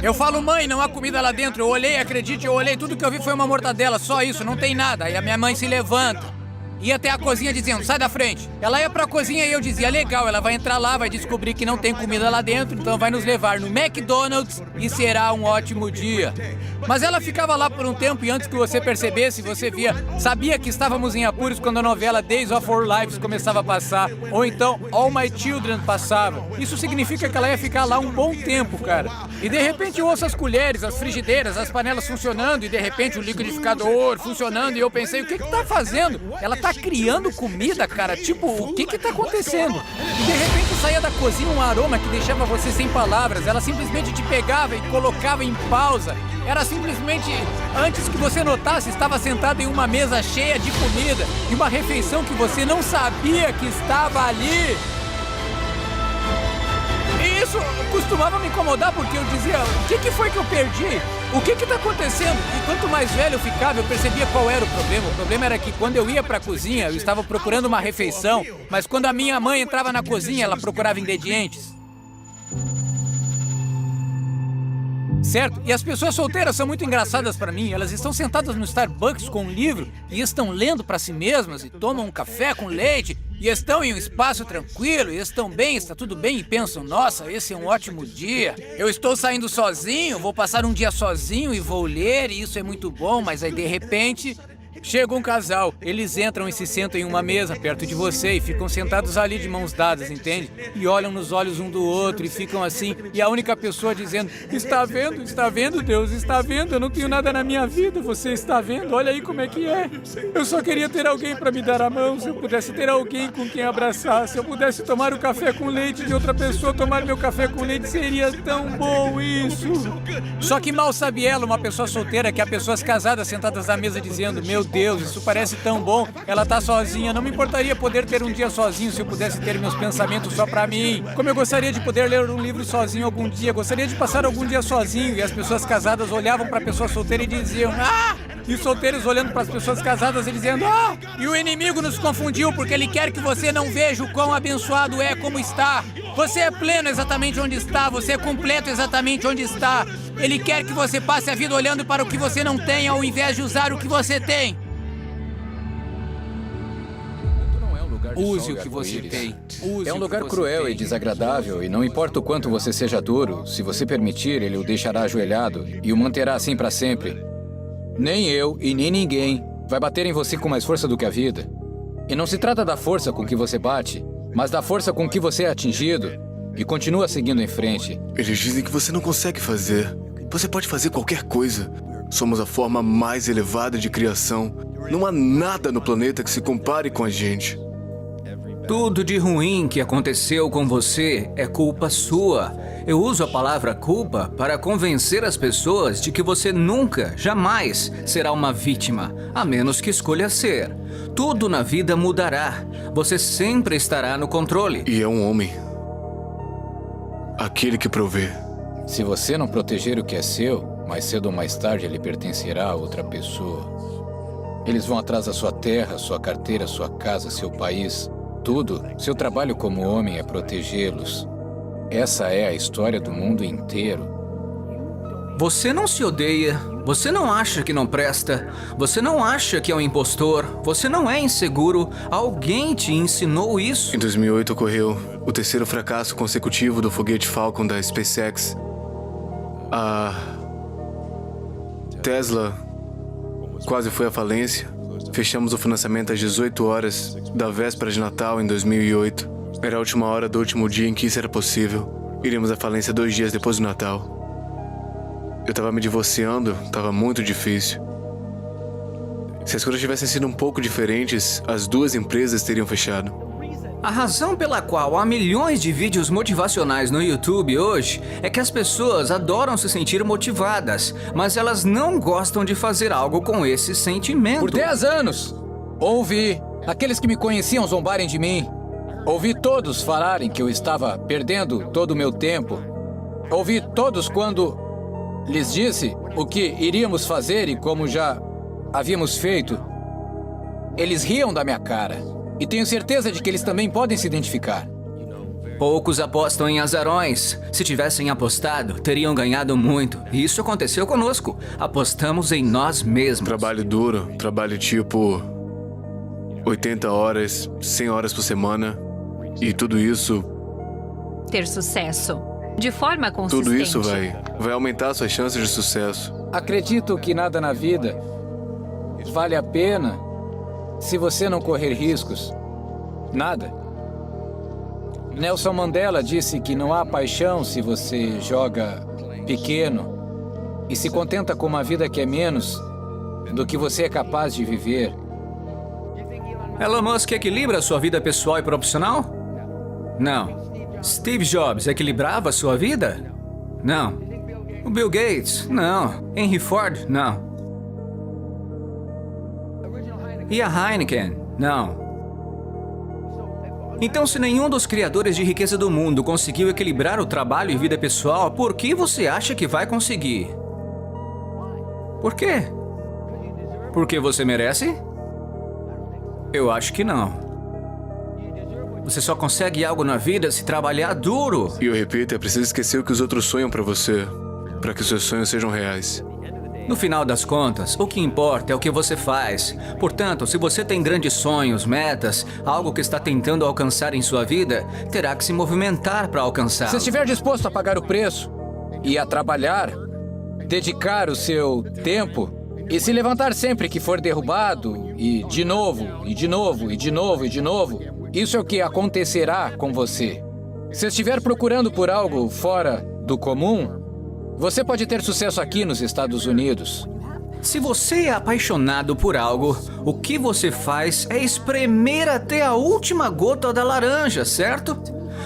Eu falo: mãe, não há comida lá dentro. Eu olhei, acredite, eu olhei, tudo que eu vi foi uma mortadela, só isso, não tem nada. Aí a minha mãe se levanta, ia até a cozinha dizendo: sai da frente. Ela ia pra cozinha e eu dizia: legal, ela vai entrar lá, vai descobrir que não tem comida lá dentro, então vai nos levar no McDonald's e será um ótimo dia. Mas ela ficava lá por um tempo e antes que você percebesse, você sabia que estávamos em apuros quando a novela Days of Our Lives começava a passar, ou então All My Children passava. Isso significa que ela ia ficar lá um bom tempo, cara. E de repente eu ouço as colheres, as frigideiras, as panelas funcionando e de repente o liquidificador funcionando e eu pensei: o que tá fazendo? Ela tá criando comida, cara, tipo, o que tá acontecendo? E de repente saía da cozinha um aroma que deixava você sem palavras. Ela simplesmente te pegava e colocava em pausa. Era simplesmente, antes que você notasse, estava sentado em uma mesa cheia de comida e uma refeição que você não sabia que estava ali. E isso costumava me incomodar porque eu dizia: o que foi que eu perdi? O que está acontecendo? E quanto mais velho eu ficava, eu percebia qual era o problema. O problema era que quando eu ia para a cozinha, eu estava procurando uma refeição, mas quando a minha mãe entrava na cozinha, ela procurava ingredientes. Certo? E as pessoas solteiras são muito engraçadas para mim. Elas estão sentadas no Starbucks com um livro e estão lendo para si mesmas e tomam um café com leite e estão em um espaço tranquilo e estão bem, está tudo bem e pensam: nossa, esse é um ótimo dia. Eu estou saindo sozinho, vou passar um dia sozinho e vou ler e isso é muito bom. Mas aí de repente chega um casal, eles entram e se sentam em uma mesa perto de você e ficam sentados ali de mãos dadas, entende? E olham nos olhos um do outro e ficam assim, e a única pessoa dizendo: está vendo, Deus, está vendo, eu não tenho nada na minha vida, você está vendo, olha aí como é que é. Eu só queria ter alguém para me dar a mão, se eu pudesse ter alguém com quem abraçar, se eu pudesse tomar o café com leite de outra pessoa, tomar meu café com leite, seria tão bom isso. Só que mal sabe ela, uma pessoa solteira, que há pessoas casadas sentadas à mesa dizendo: meu Deus, isso parece tão bom. Ela tá sozinha. Não me importaria poder ter um dia sozinho se eu pudesse ter meus pensamentos só pra mim. Como eu gostaria de poder ler um livro sozinho algum dia. Gostaria de passar algum dia sozinho. E as pessoas casadas olhavam pra pessoa solteira e diziam: ah! E os solteiros olhando para as pessoas casadas e dizendo: ah! E o inimigo nos confundiu porque ele quer que você não veja o quão abençoado é como está. Você é pleno exatamente onde está. Você é completo exatamente onde está. Ele quer que você passe a vida olhando para o que você não tem ao invés de usar o que você tem. Use o que você tem. É um lugar cruel e desagradável, e não importa o quanto você seja duro, se você permitir, ele o deixará ajoelhado e o manterá assim para sempre. Nem eu e nem ninguém vai bater em você com mais força do que a vida. E não se trata da força com que você bate, mas da força com que você é atingido e continua seguindo em frente. Eles dizem que você não consegue fazer. Você pode fazer qualquer coisa. Somos a forma mais elevada de criação. Não há nada no planeta que se compare com a gente. Tudo de ruim que aconteceu com você é culpa sua. Eu uso a palavra culpa para convencer as pessoas de que você nunca, jamais será uma vítima, a menos que escolha ser. Tudo na vida mudará. Você sempre estará no controle. E é um homem. Aquele que provê. Se você não proteger o que é seu, mais cedo ou mais tarde ele pertencerá a outra pessoa. Eles vão atrás da sua terra, sua carteira, sua casa, seu país. Tudo. Seu trabalho como homem é protegê-los. Essa é a história do mundo inteiro. Você não se odeia, você não acha que não presta, você não acha que é um impostor, você não é inseguro. Alguém te ensinou isso. Em 2008 ocorreu o terceiro fracasso consecutivo do foguete Falcon da SpaceX. A Tesla quase foi à falência. Fechamos o financiamento às 18 horas da véspera de Natal em 2008. Era a última hora do último dia em que isso era possível. Iríamos à falência 2 dias depois do Natal. Eu estava me divorciando, estava muito difícil. Se as coisas tivessem sido um pouco diferentes, as 2 empresas teriam fechado. A razão pela qual há milhões de vídeos motivacionais no YouTube hoje é que as pessoas adoram se sentir motivadas, mas elas não gostam de fazer algo com esse sentimento. Por 10 anos, ouvi aqueles que me conheciam zombarem de mim. Ouvi todos falarem que eu estava perdendo todo o meu tempo. Ouvi todos quando lhes disse o que iríamos fazer e como já havíamos feito. Eles riam da minha cara. E tenho certeza de que eles também podem se identificar. Poucos apostam em azarões. Se tivessem apostado, teriam ganhado muito. E isso aconteceu conosco. Apostamos em nós mesmos. Trabalho duro, trabalho tipo 80 horas, 100 horas por semana. E tudo isso... Ter sucesso. De forma consistente. Tudo isso vai aumentar suas chances de sucesso. Acredito que nada na vida vale a pena se você não correr riscos. Nada. Nelson Mandela disse que não há paixão se você joga pequeno e se contenta com uma vida que é menos do que você é capaz de viver. Elon Musk equilibra sua vida pessoal e profissional? Não. Steve Jobs equilibrava sua vida? Não. O Bill Gates? Não. Henry Ford? Não. E a Heineken? Não. Então, se nenhum dos criadores de riqueza do mundo conseguiu equilibrar o trabalho e vida pessoal, por que você acha que vai conseguir? Por quê? Porque você merece? Eu acho que não. Você só consegue algo na vida se trabalhar duro. E eu repito, é preciso esquecer o que os outros sonham pra você, para que os seus sonhos sejam reais. No final das contas, o que importa é o que você faz. Portanto, se você tem grandes sonhos, metas, algo que está tentando alcançar em sua vida, terá que se movimentar para alcançar. Se estiver disposto a pagar o preço e a trabalhar, dedicar o seu tempo e se levantar sempre que for derrubado, e de novo, e de novo, e de novo, e de novo, isso é o que acontecerá com você. Se estiver procurando por algo fora do comum, você pode ter sucesso aqui nos Estados Unidos. Se você é apaixonado por algo, o que você faz é espremer até a última gota da laranja, certo?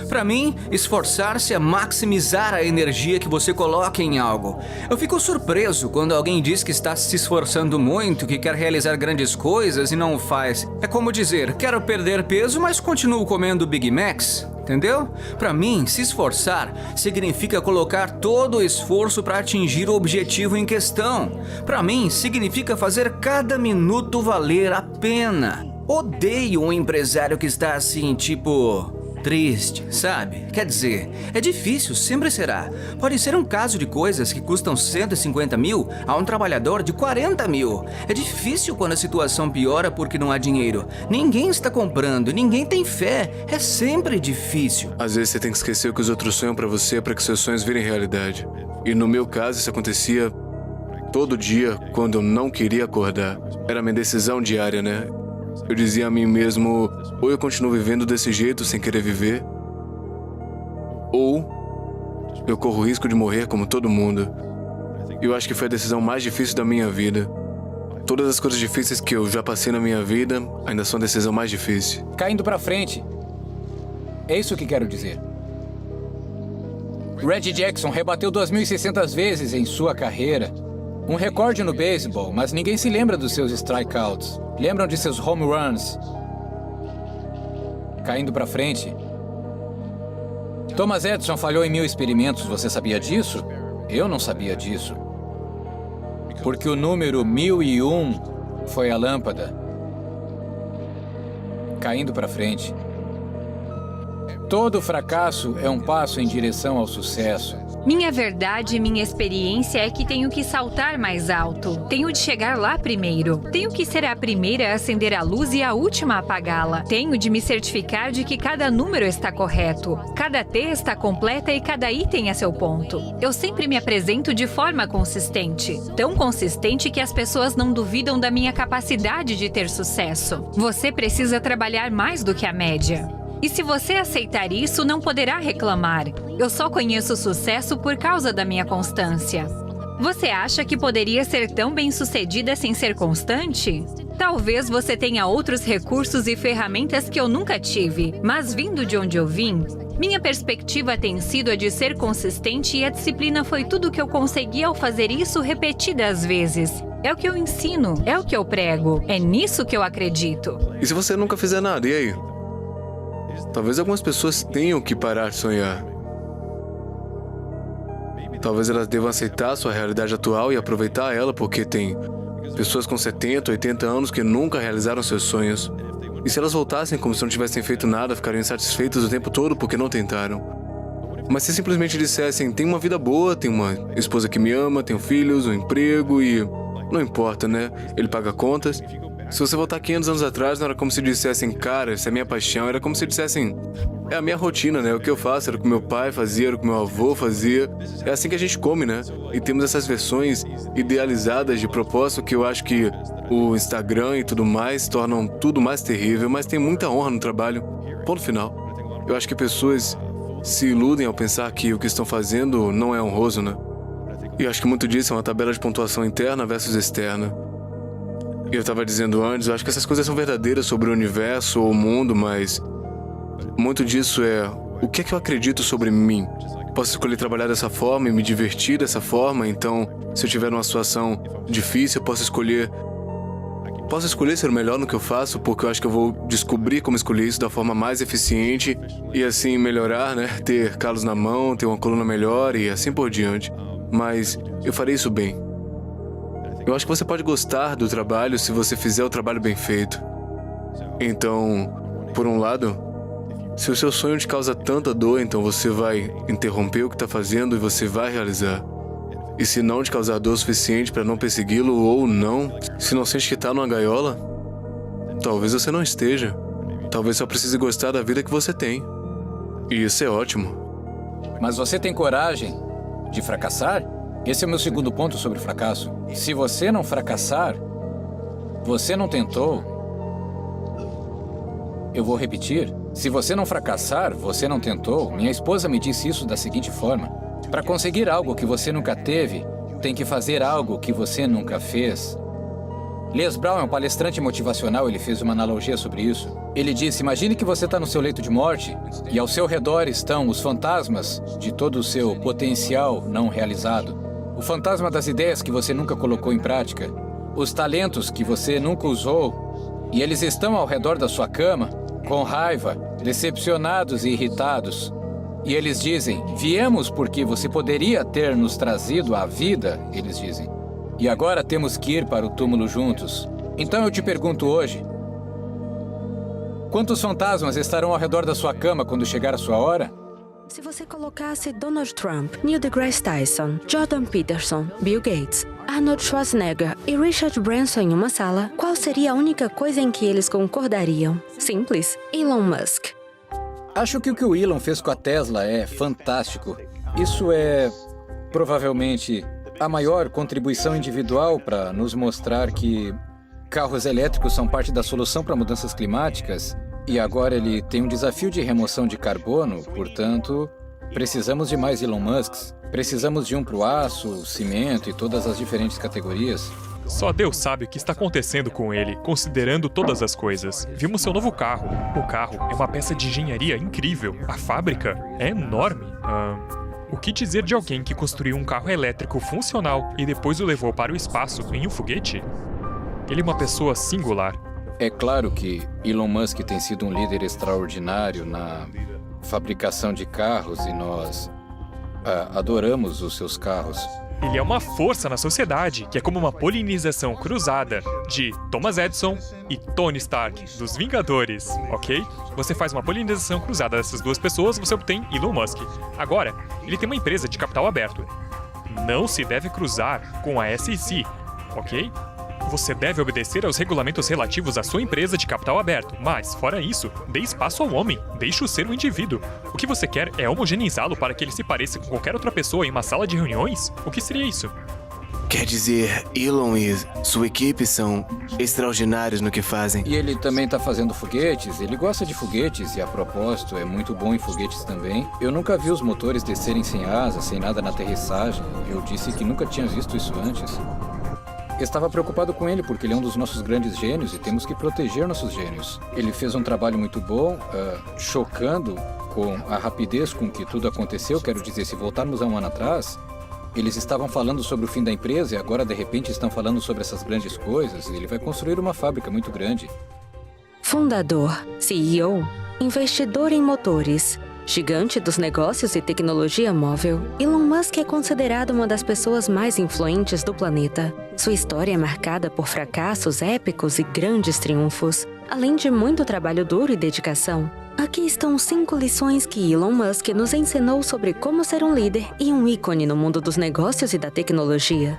Para mim, esforçar-se é maximizar a energia que você coloca em algo. Eu fico surpreso quando alguém diz que está se esforçando muito, que quer realizar grandes coisas e não o faz. É como dizer, quero perder peso, mas continuo comendo Big Macs. Entendeu? Para mim, se esforçar significa colocar todo o esforço para atingir o objetivo em questão. Para mim, significa fazer cada minuto valer a pena. Odeio um empresário que está assim, tipo, triste, sabe? Quer dizer, é difícil, sempre será. Pode ser um caso de coisas que custam 150 mil a um trabalhador de 40 mil. É difícil quando a situação piora porque não há dinheiro. Ninguém está comprando, ninguém tem fé. É sempre difícil. Às vezes você tem que esquecer o que os outros sonham pra você para que seus sonhos virem realidade. E no meu caso, isso acontecia todo dia quando eu não queria acordar. Era minha decisão diária, né? Eu dizia a mim mesmo, ou eu continuo vivendo desse jeito sem querer viver, ou eu corro o risco de morrer como todo mundo. Eu acho que foi a decisão mais difícil da minha vida. Todas as coisas difíceis que eu já passei na minha vida ainda são a decisão mais difícil. Caindo pra frente. É isso que quero dizer. Reggie Jackson rebateu 2.600 vezes em sua carreira. Um recorde no beisebol, mas ninguém se lembra dos seus strikeouts. Lembram de seus home runs. Caindo pra frente. Thomas Edison falhou em 1000 experimentos. Você sabia disso? Eu não sabia disso. Porque o número 1001 foi a lâmpada. Caindo pra frente. Todo fracasso é um passo em direção ao sucesso. Minha verdade e minha experiência é que tenho que saltar mais alto. Tenho de chegar lá primeiro. Tenho que ser a primeira a acender a luz e a última a apagá-la. Tenho de me certificar de que cada número está correto. Cada T está completa e cada I tem a seu ponto. Eu sempre me apresento de forma consistente. Tão consistente que as pessoas não duvidam da minha capacidade de ter sucesso. Você precisa trabalhar mais do que a média. E se você aceitar isso, não poderá reclamar. Eu só conheço sucesso por causa da minha constância. Você acha que poderia ser tão bem-sucedida sem ser constante? Talvez você tenha outros recursos e ferramentas que eu nunca tive, mas vindo de onde eu vim, minha perspectiva tem sido a de ser consistente e a disciplina foi tudo que eu consegui ao fazer isso repetidas vezes. É o que eu ensino, é o que eu prego, é nisso que eu acredito. E se você nunca fizer nada, e aí? Talvez algumas pessoas tenham que parar de sonhar. Talvez elas devam aceitar a sua realidade atual e aproveitar ela, porque tem pessoas com 70, 80 anos que nunca realizaram seus sonhos. E se elas voltassem como se não tivessem feito nada, ficariam insatisfeitas o tempo todo porque não tentaram. Mas se simplesmente dissessem, tenho uma vida boa, tenho uma esposa que me ama, tenho filhos, um emprego e... não importa, né? Ele paga contas. Se você voltar 500 anos atrás, não era como se dissessem, cara, essa é a minha paixão. Era como se dissessem, é a minha rotina, né? O que eu faço era o que meu pai fazia, era o que meu avô fazia. É assim que a gente come, né? E temos essas versões idealizadas de propósito que eu acho que o Instagram e tudo mais tornam tudo mais terrível, mas tem muita honra no trabalho. Ponto final. Eu acho que pessoas se iludem ao pensar que o que estão fazendo não é honroso, né? E eu acho que muito disso é uma tabela de pontuação interna versus externa. E eu estava dizendo antes, eu acho que essas coisas são verdadeiras sobre o universo ou o mundo, mas muito disso é o que é que eu acredito sobre mim. Posso escolher trabalhar dessa forma e me divertir dessa forma, então se eu tiver numa situação difícil, eu posso escolher ser o melhor no que eu faço, porque eu acho que eu vou descobrir como escolher isso da forma mais eficiente e assim melhorar, né? Ter calos na mão, ter uma coluna melhor e assim por diante. Mas eu farei isso bem. Eu acho que você pode gostar do trabalho se você fizer o trabalho bem feito. Então, por um lado, se o seu sonho te causa tanta dor, então você vai interromper o que está fazendo e você vai realizar. E se não te causar dor o suficiente para não persegui-lo ou não, se não sente que está numa gaiola, talvez você não esteja. Talvez só precise gostar da vida que você tem. E isso é ótimo. Mas você tem coragem de fracassar? Esse é o meu segundo ponto sobre fracasso. Se você não fracassar, você não tentou. Eu vou repetir. Se você não fracassar, você não tentou. Minha esposa me disse isso da seguinte forma. Para conseguir algo que você nunca teve, tem que fazer algo que você nunca fez. Les Brown é um palestrante motivacional, ele fez uma analogia sobre isso. Ele disse, imagine que você está no seu leito de morte e ao seu redor estão os fantasmas de todo o seu potencial não realizado. O fantasma das ideias que você nunca colocou em prática. Os talentos que você nunca usou. E eles estão ao redor da sua cama, com raiva, decepcionados e irritados. E eles dizem, viemos porque você poderia ter nos trazido a vida, eles dizem. E agora temos que ir para o túmulo juntos. Então eu te pergunto hoje, quantos fantasmas estarão ao redor da sua cama quando chegar a sua hora? Se você colocasse Donald Trump, Neil deGrasse Tyson, Jordan Peterson, Bill Gates, Arnold Schwarzenegger e Richard Branson em uma sala, qual seria a única coisa em que eles concordariam? Simples. Elon Musk. Acho que o o Elon fez com a Tesla é fantástico. Isso é, provavelmente, a maior contribuição individual para nos mostrar que carros elétricos são parte da solução para mudanças climáticas. E agora ele tem um desafio de remoção de carbono, portanto, precisamos de mais Elon Musks. Precisamos de um para o aço, cimento e todas as diferentes categorias. Só Deus sabe o que está acontecendo com ele, considerando todas as coisas. Vimos seu novo carro. O carro é uma peça de engenharia incrível. A fábrica é enorme. O que dizer de alguém que construiu um carro elétrico funcional e depois o levou para o espaço em um foguete? Ele é uma pessoa singular. É claro que Elon Musk tem sido um líder extraordinário na fabricação de carros e nós adoramos os seus carros. Ele é uma força na sociedade, que é como uma polinização cruzada de Thomas Edison e Tony Stark, dos Vingadores, ok? Você faz uma polinização cruzada dessas duas pessoas, você obtém Elon Musk. Agora, ele tem uma empresa de capital aberto. Não se deve cruzar com a SEC, ok? Você deve obedecer aos regulamentos relativos à sua empresa de capital aberto, mas, fora isso, dê espaço ao homem, deixe-o ser um indivíduo. O que você quer é homogeneizá-lo para que ele se pareça com qualquer outra pessoa em uma sala de reuniões? O que seria isso? Quer dizer, Elon e sua equipe são extraordinários no que fazem. E ele também está fazendo foguetes, ele gosta de foguetes e, a propósito, é muito bom em foguetes também. Eu nunca vi os motores descerem sem asa, sem nada na aterrissagem. Eu disse que nunca tinha visto isso antes. Estava preocupado com ele porque ele é um dos nossos grandes gênios e temos que proteger nossos gênios. Ele fez um trabalho muito bom, chocando com a rapidez com que tudo aconteceu. Quero dizer, se voltarmos a um ano atrás, eles estavam falando sobre o fim da empresa e agora, de repente, estão falando sobre essas grandes coisas. E ele vai construir uma fábrica muito grande. Fundador, CEO, investidor em motores, gigante dos negócios e tecnologia móvel, Elon Musk é considerado uma das pessoas mais influentes do planeta. Sua história é marcada por fracassos épicos e grandes triunfos, além de muito trabalho duro e dedicação. Aqui estão 5 lições que Elon Musk nos ensinou sobre como ser um líder e um ícone no mundo dos negócios e da tecnologia.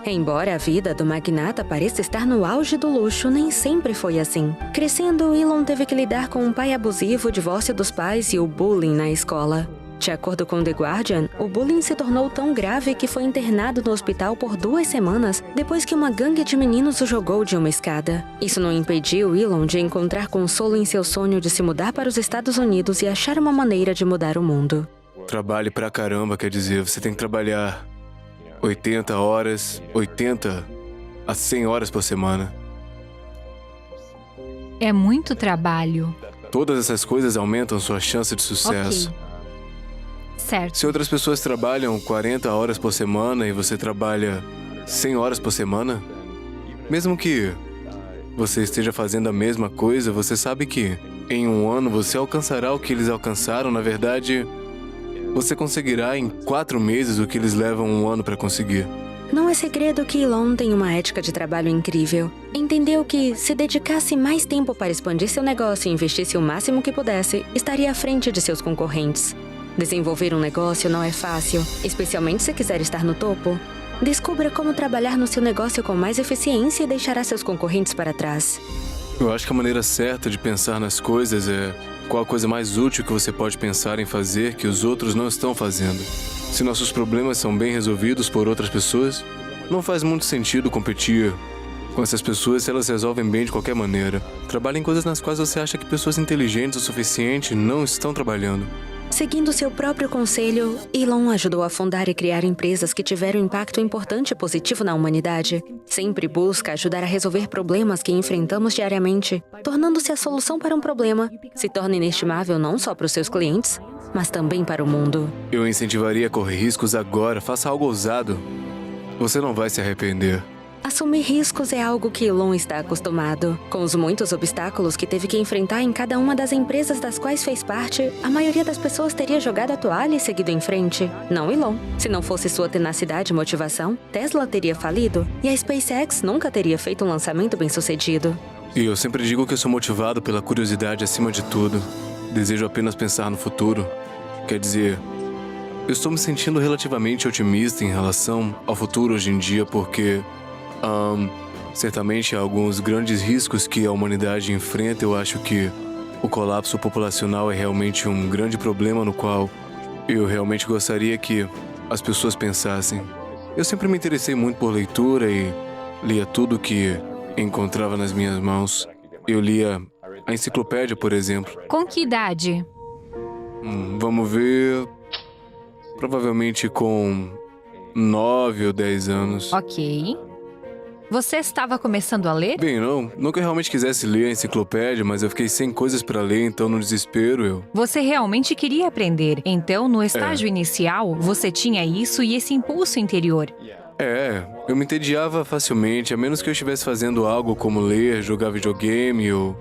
Embora a vida do magnata pareça estar no auge do luxo, nem sempre foi assim. Crescendo, Elon teve que lidar com um pai abusivo, o divórcio dos pais e o bullying na escola. De acordo com The Guardian, o bullying se tornou tão grave que foi internado no hospital por 2 semanas depois que uma gangue de meninos o jogou de uma escada. Isso não impediu Elon de encontrar consolo em seu sonho de se mudar para os Estados Unidos e achar uma maneira de mudar o mundo. Trabalhe pra caramba, quer dizer, você tem que trabalhar 80 horas, 80 a 100 horas por semana. É muito trabalho. Todas essas coisas aumentam sua chance de sucesso. Ok. Certo. Se outras pessoas trabalham 40 horas por semana e você trabalha 100 horas por semana, mesmo que você esteja fazendo a mesma coisa, você sabe que em um ano você alcançará o que eles alcançaram. Na verdade, você conseguirá em 4 meses o que eles levam um ano para conseguir. Não é segredo que Elon tem uma ética de trabalho incrível. Entendeu que, se dedicasse mais tempo para expandir seu negócio e investisse o máximo que pudesse, estaria à frente de seus concorrentes. Desenvolver um negócio não é fácil, especialmente se quiser estar no topo. Descubra como trabalhar no seu negócio com mais eficiência e deixará seus concorrentes para trás. Eu acho que a maneira certa de pensar nas coisas é qual a coisa mais útil que você pode pensar em fazer que os outros não estão fazendo. Se nossos problemas são bem resolvidos por outras pessoas, não faz muito sentido competir com essas pessoas se elas resolvem bem de qualquer maneira. Trabalhe em coisas nas quais você acha que pessoas inteligentes o suficiente não estão trabalhando. Seguindo seu próprio conselho, Elon ajudou a fundar e criar empresas que tiveram impacto importante e positivo na humanidade. Sempre busca ajudar a resolver problemas que enfrentamos diariamente, tornando-se a solução para um problema. Se torna inestimável não só para os seus clientes, mas também para o mundo. Eu incentivaria a correr riscos agora. Faça algo ousado. Você não vai se arrepender. Assumir riscos é algo que Elon está acostumado. Com os muitos obstáculos que teve que enfrentar em cada uma das empresas das quais fez parte, a maioria das pessoas teria jogado a toalha e seguido em frente. Não Elon. Se não fosse sua tenacidade e motivação, Tesla teria falido e a SpaceX nunca teria feito um lançamento bem-sucedido. E eu sempre digo que eu sou motivado pela curiosidade acima de tudo. Desejo apenas pensar no futuro. Quer dizer, eu estou me sentindo relativamente otimista em relação ao futuro hoje em dia porque... certamente há alguns grandes riscos que a humanidade enfrenta. Eu acho que o colapso populacional é realmente um grande problema no qual eu realmente gostaria que as pessoas pensassem. Eu sempre me interessei muito por leitura e lia tudo que encontrava nas minhas mãos. Eu lia a enciclopédia, por exemplo. Com que idade? Vamos ver... Provavelmente com 9 ou 10 anos. Ok. Você estava começando a ler? Bem, nunca realmente quisesse ler a enciclopédia, mas eu fiquei sem coisas para ler, então no desespero eu... Você realmente queria aprender, então no estágio inicial, você tinha isso e esse impulso interior. Eu me entediava facilmente, a menos que eu estivesse fazendo algo como ler, jogar videogame ou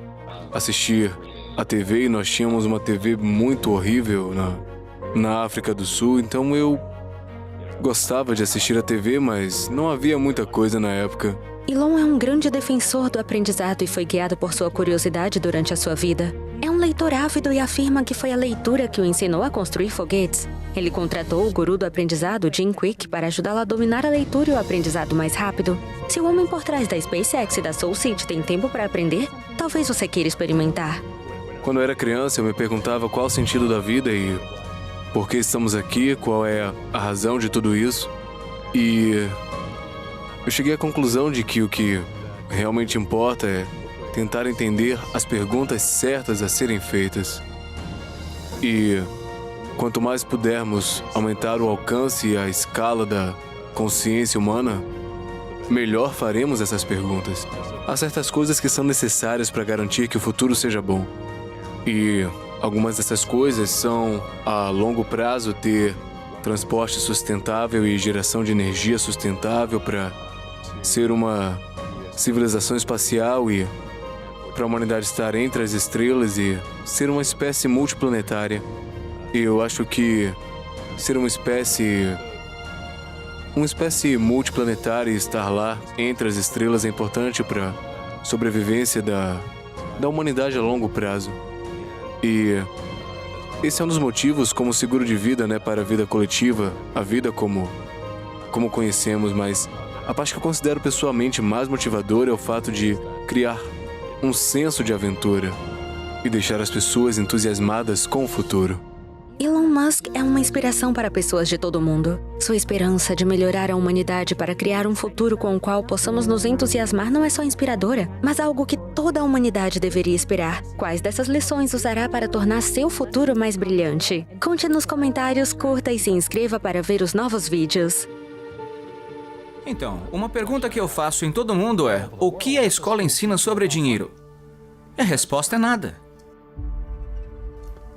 assistir a TV, e nós tínhamos uma TV muito horrível na África do Sul, então eu... gostava de assistir a TV, mas não havia muita coisa na época. Elon é um grande defensor do aprendizado e foi guiado por sua curiosidade durante a sua vida. É um leitor ávido e afirma que foi a leitura que o ensinou a construir foguetes. Ele contratou o guru do aprendizado, Jim Quick, para ajudá-lo a dominar a leitura e o aprendizado mais rápido. Se o homem por trás da SpaceX e da SoulSeed tem tempo para aprender, talvez você queira experimentar. Quando eu era criança, eu me perguntava qual o sentido da vida e... por que estamos aqui, qual é a razão de tudo isso. E eu cheguei à conclusão de que o que realmente importa é tentar entender as perguntas certas a serem feitas. E quanto mais pudermos aumentar o alcance e a escala da consciência humana, melhor faremos essas perguntas. Há certas coisas que são necessárias para garantir que o futuro seja bom. E algumas dessas coisas são, a longo prazo, ter transporte sustentável e geração de energia sustentável para ser uma civilização espacial e para a humanidade estar entre as estrelas e ser uma espécie multiplanetária. E eu acho que ser uma espécie multiplanetária e estar lá entre as estrelas é importante para a sobrevivência da humanidade a longo prazo. E esse é um dos motivos como seguro de vida, para a vida coletiva, a vida como conhecemos, mas a parte que eu considero pessoalmente mais motivadora é o fato de criar um senso de aventura e deixar as pessoas entusiasmadas com o futuro. Elon Musk é uma inspiração para pessoas de todo o mundo. Sua esperança de melhorar a humanidade para criar um futuro com o qual possamos nos entusiasmar não é só inspiradora, mas algo que toda a humanidade deveria esperar. Quais dessas lições usará para tornar seu futuro mais brilhante? Conte nos comentários, curta e se inscreva para ver os novos vídeos. Então, uma pergunta que eu faço em todo mundo é: o que a escola ensina sobre dinheiro? E a resposta é nada.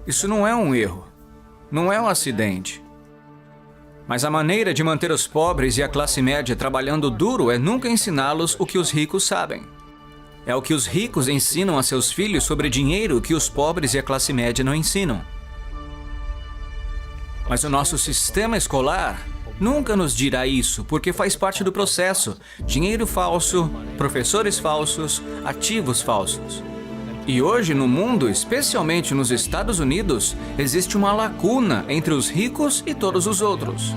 Isso não é um erro. Não é um acidente. Mas a maneira de manter os pobres e a classe média trabalhando duro é nunca ensiná-los o que os ricos sabem. É o que os ricos ensinam a seus filhos sobre dinheiro que os pobres e a classe média não ensinam. Mas o nosso sistema escolar nunca nos dirá isso, porque faz parte do processo. Dinheiro falso, professores falsos, ativos falsos. E hoje, no mundo, especialmente nos Estados Unidos, existe uma lacuna entre os ricos e todos os outros.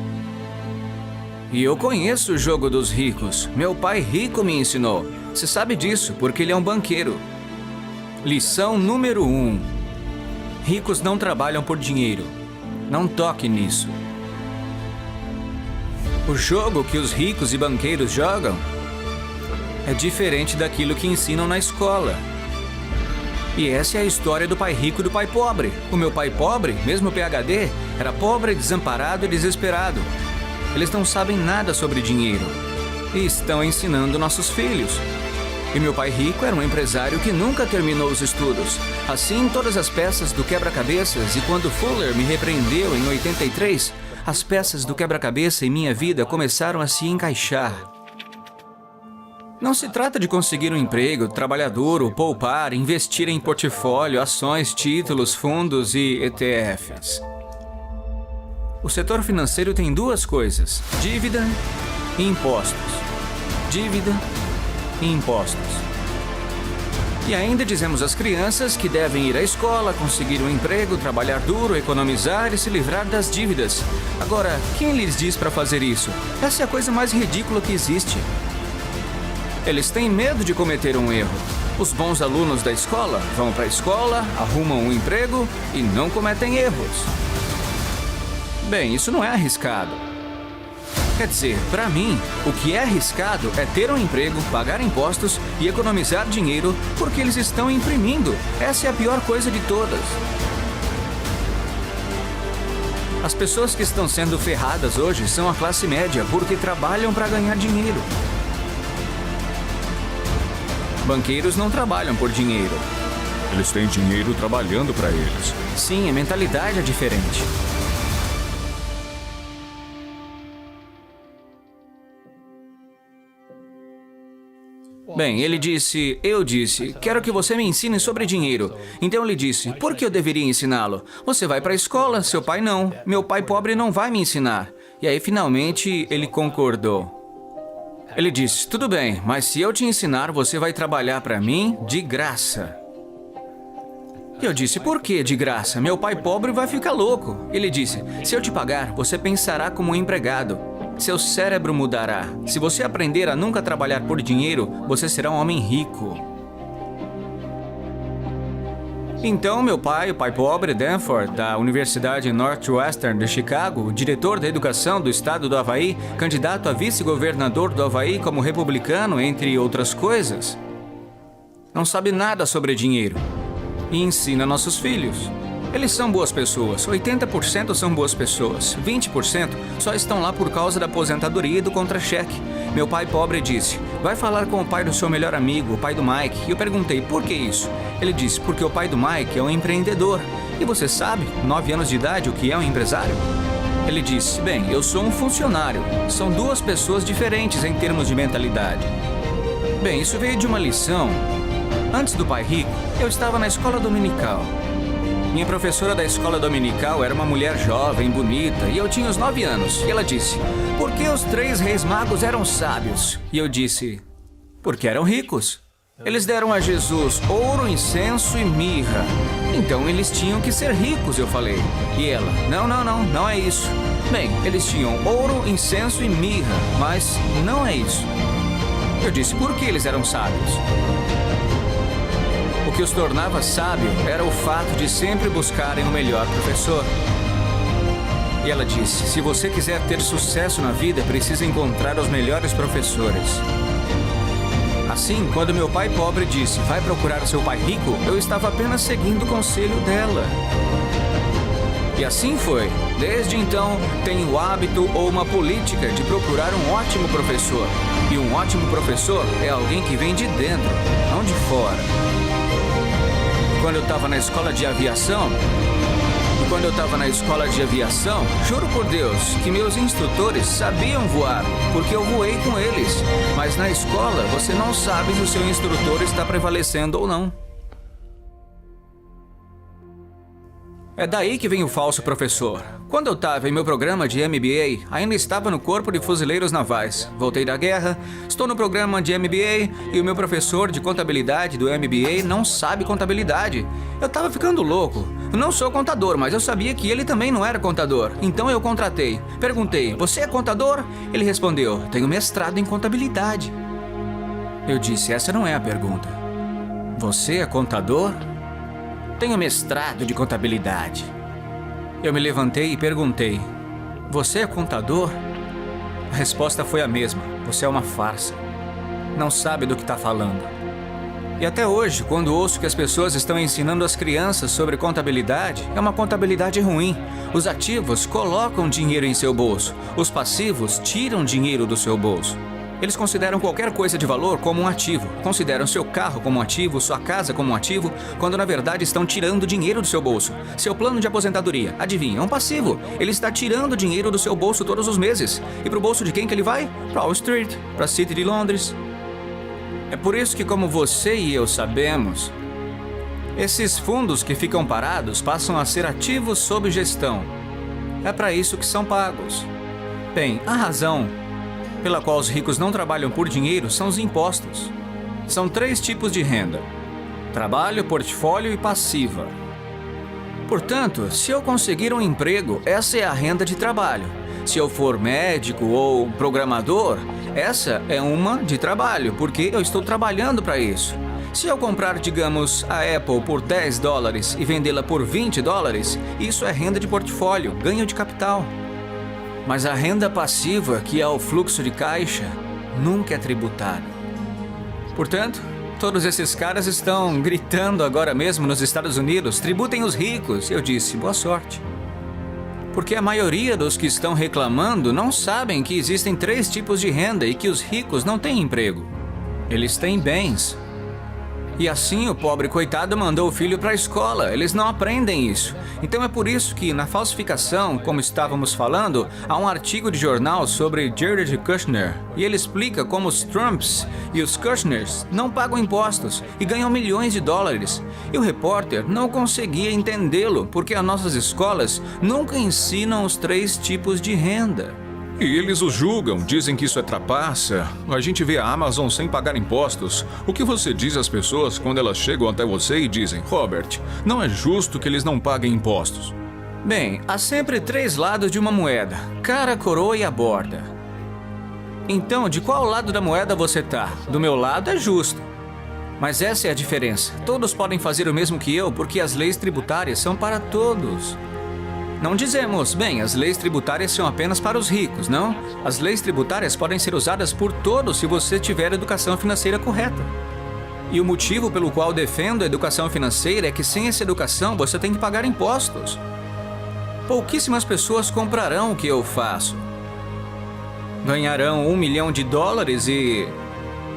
E eu conheço o jogo dos ricos. Meu pai rico me ensinou. Você sabe disso, porque ele é um banqueiro. Lição número 1. Ricos não trabalham por dinheiro. Não toque nisso. O jogo que os ricos e banqueiros jogam é diferente daquilo que ensinam na escola. E essa é a história do pai rico e do pai pobre. O meu pai pobre, mesmo PhD, era pobre, desamparado e desesperado. Eles não sabem nada sobre dinheiro e estão ensinando nossos filhos. E meu pai rico era um empresário que nunca terminou os estudos. Assim, todas as peças do quebra-cabeças, e quando Fuller me repreendeu em 83, as peças do quebra-cabeça em minha vida começaram a se encaixar. Não se trata de conseguir um emprego, trabalhar duro, poupar, investir em portfólio, ações, títulos, fundos e ETFs. O setor financeiro tem duas coisas: dívida e impostos. Dívida e impostos. E ainda dizemos às crianças que devem ir à escola, conseguir um emprego, trabalhar duro, economizar e se livrar das dívidas. Agora, quem lhes diz para fazer isso? Essa é a coisa mais ridícula que existe. Eles têm medo de cometer um erro. Os bons alunos da escola vão para a escola, arrumam um emprego e não cometem erros. Bem, isso não é arriscado. Quer dizer, para mim, o que é arriscado é ter um emprego, pagar impostos e economizar dinheiro porque eles estão imprimindo. Essa é a pior coisa de todas. As pessoas que estão sendo ferradas hoje são a classe média porque trabalham para ganhar dinheiro. Banqueiros não trabalham por dinheiro. Eles têm dinheiro trabalhando para eles. Sim, a mentalidade é diferente. Bem, ele disse, eu disse, quero que você me ensine sobre dinheiro. Então ele disse, por que eu deveria ensiná-lo? Você vai para a escola, seu pai não. Meu pai pobre não vai me ensinar. E aí, finalmente, ele concordou. Ele disse, tudo bem, mas se eu te ensinar, você vai trabalhar para mim de graça. Eu disse, por que de graça? Meu pai pobre vai ficar louco. Ele disse, se eu te pagar, você pensará como um empregado. Seu cérebro mudará. Se você aprender a nunca trabalhar por dinheiro, você será um homem rico. Então, meu pai, o pai pobre, Danforth, da Universidade Northwestern de Chicago, diretor da educação do estado do Havaí, candidato a vice-governador do Havaí como republicano, entre outras coisas, não sabe nada sobre dinheiro e ensina nossos filhos. Eles são boas pessoas, 80% são boas pessoas, 20% só estão lá por causa da aposentadoria e do contra-cheque. Meu pai pobre disse, vai falar com o pai do seu melhor amigo, o pai do Mike. E eu perguntei, por que isso? Ele disse, porque o pai do Mike é um empreendedor. E você sabe, 9 anos de idade, o que é um empresário? Ele disse, bem, eu sou um funcionário. São duas pessoas diferentes em termos de mentalidade. Bem, isso veio de uma lição. Antes do pai rico, eu estava na escola dominical. Minha professora da escola dominical era uma mulher jovem, bonita, e eu tinha uns 9 anos. E ela disse, por que os 3 reis magos eram sábios? E eu disse, porque eram ricos. Eles deram a Jesus ouro, incenso e mirra. Então eles tinham que ser ricos, eu falei. E ela, não é isso. Bem, eles tinham ouro, incenso e mirra, mas não é isso. Eu disse, por que eles eram sábios? O que os tornava sábio era o fato de sempre buscarem o melhor professor. E ela disse, se você quiser ter sucesso na vida, precisa encontrar os melhores professores. Assim, quando meu pai pobre disse, vai procurar seu pai rico, eu estava apenas seguindo o conselho dela. E assim foi. Desde então, tenho o hábito ou uma política de procurar um ótimo professor. E um ótimo professor é alguém que vem de dentro, não de fora. Quando eu estava na escola de aviação, juro por Deus que meus instrutores sabiam voar, porque eu voei com eles. Mas na escola, você não sabe se o seu instrutor está prevalecendo ou não. É daí que vem o falso professor. Quando eu estava em meu programa de MBA, ainda estava no Corpo de Fuzileiros Navais. Voltei da guerra, estou no programa de MBA e o meu professor de contabilidade do MBA não sabe contabilidade. Eu estava ficando louco. Eu não sou contador, mas eu sabia que ele também não era contador. Então eu contratei. Perguntei, você é contador? Ele respondeu, tenho mestrado em contabilidade. Eu disse, essa não é a pergunta. Você é contador? Tenho mestrado de contabilidade. Eu me levantei e perguntei, você é contador? A resposta foi a mesma, você é uma farsa. Não sabe do que está falando. E até hoje, quando ouço que as pessoas estão ensinando as crianças sobre contabilidade, é uma contabilidade ruim. Os ativos colocam dinheiro em seu bolso. Os passivos tiram dinheiro do seu bolso. Eles consideram qualquer coisa de valor como um ativo. Consideram seu carro como um ativo, sua casa como um ativo, quando na verdade estão tirando dinheiro do seu bolso. Seu plano de aposentadoria, adivinha, é um passivo. Ele está tirando dinheiro do seu bolso todos os meses. E para o bolso de quem que ele vai? Para Wall Street, para a City de Londres. É por isso que, como você e eu sabemos, esses fundos que ficam parados passam a ser ativos sob gestão. É para isso que são pagos. Bem, a razão pela qual os ricos não trabalham por dinheiro são os impostos. São 3 tipos de renda: trabalho, portfólio e passiva. Portanto, se eu conseguir um emprego, essa é a renda de trabalho. Se eu for médico ou programador, essa é uma de trabalho, porque eu estou trabalhando para isso. Se eu comprar, digamos, a Apple por $10 e vendê-la por $20, isso é renda de portfólio, ganho de capital. Mas a renda passiva, que é o fluxo de caixa, nunca é tributada. Portanto, todos esses caras estão gritando agora mesmo nos Estados Unidos: tributem os ricos. Eu disse, boa sorte. Porque a maioria dos que estão reclamando não sabem que existem 3 tipos de renda e que os ricos não têm emprego. Eles têm bens. E assim o pobre coitado mandou o filho para a escola. Eles não aprendem isso. Então é por isso que na falsificação, como estávamos falando, há um artigo de jornal sobre Jared Kushner. E ele explica como os Trumps e os Kushners não pagam impostos e ganham milhões de dólares. E o repórter não conseguia entendê-lo, porque as nossas escolas nunca ensinam os 3 tipos de renda. E eles os julgam, dizem que isso é trapaça. A gente vê a Amazon sem pagar impostos. O que você diz às pessoas quando elas chegam até você e dizem: Robert, não é justo que eles não paguem impostos? Bem, há sempre 3 lados de uma moeda: cara, coroa e a borda. Então, de qual lado da moeda você tá? Do meu lado é justo. Mas essa é a diferença. Todos podem fazer o mesmo que eu, porque as leis tributárias são para todos. Não dizemos, bem, as leis tributárias são apenas para os ricos, não? As leis tributárias podem ser usadas por todos se você tiver educação financeira correta. E o motivo pelo qual defendo a educação financeira é que sem essa educação você tem que pagar impostos. Pouquíssimas pessoas comprarão o que eu faço. Ganharão $1 milhão e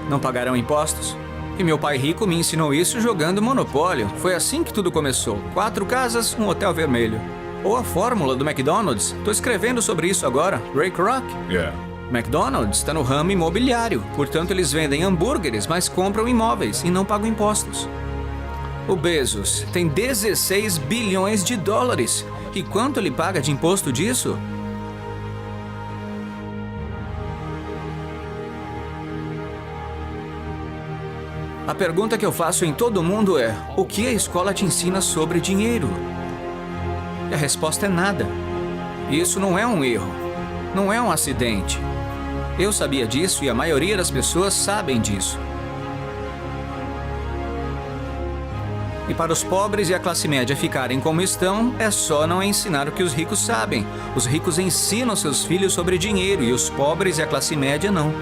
não pagarão impostos. E meu pai rico me ensinou isso jogando Monopólio. Foi assim que tudo começou. 4 casas, um hotel vermelho. Ou a fórmula do McDonald's. Tô escrevendo sobre isso agora. Ray Kroc. McDonald's está no ramo imobiliário. Portanto, eles vendem hambúrgueres, mas compram imóveis e não pagam impostos. O Bezos tem $16 bilhões. E quanto ele paga de imposto disso? A pergunta que eu faço em todo mundo é: o que a escola te ensina sobre dinheiro? E a resposta é nada. Isso não é um erro. Não é um acidente. Eu sabia disso e a maioria das pessoas sabem disso. E para os pobres e a classe média ficarem como estão, é só não ensinar o que os ricos sabem. Os ricos ensinam seus filhos sobre dinheiro e os pobres e a classe média não.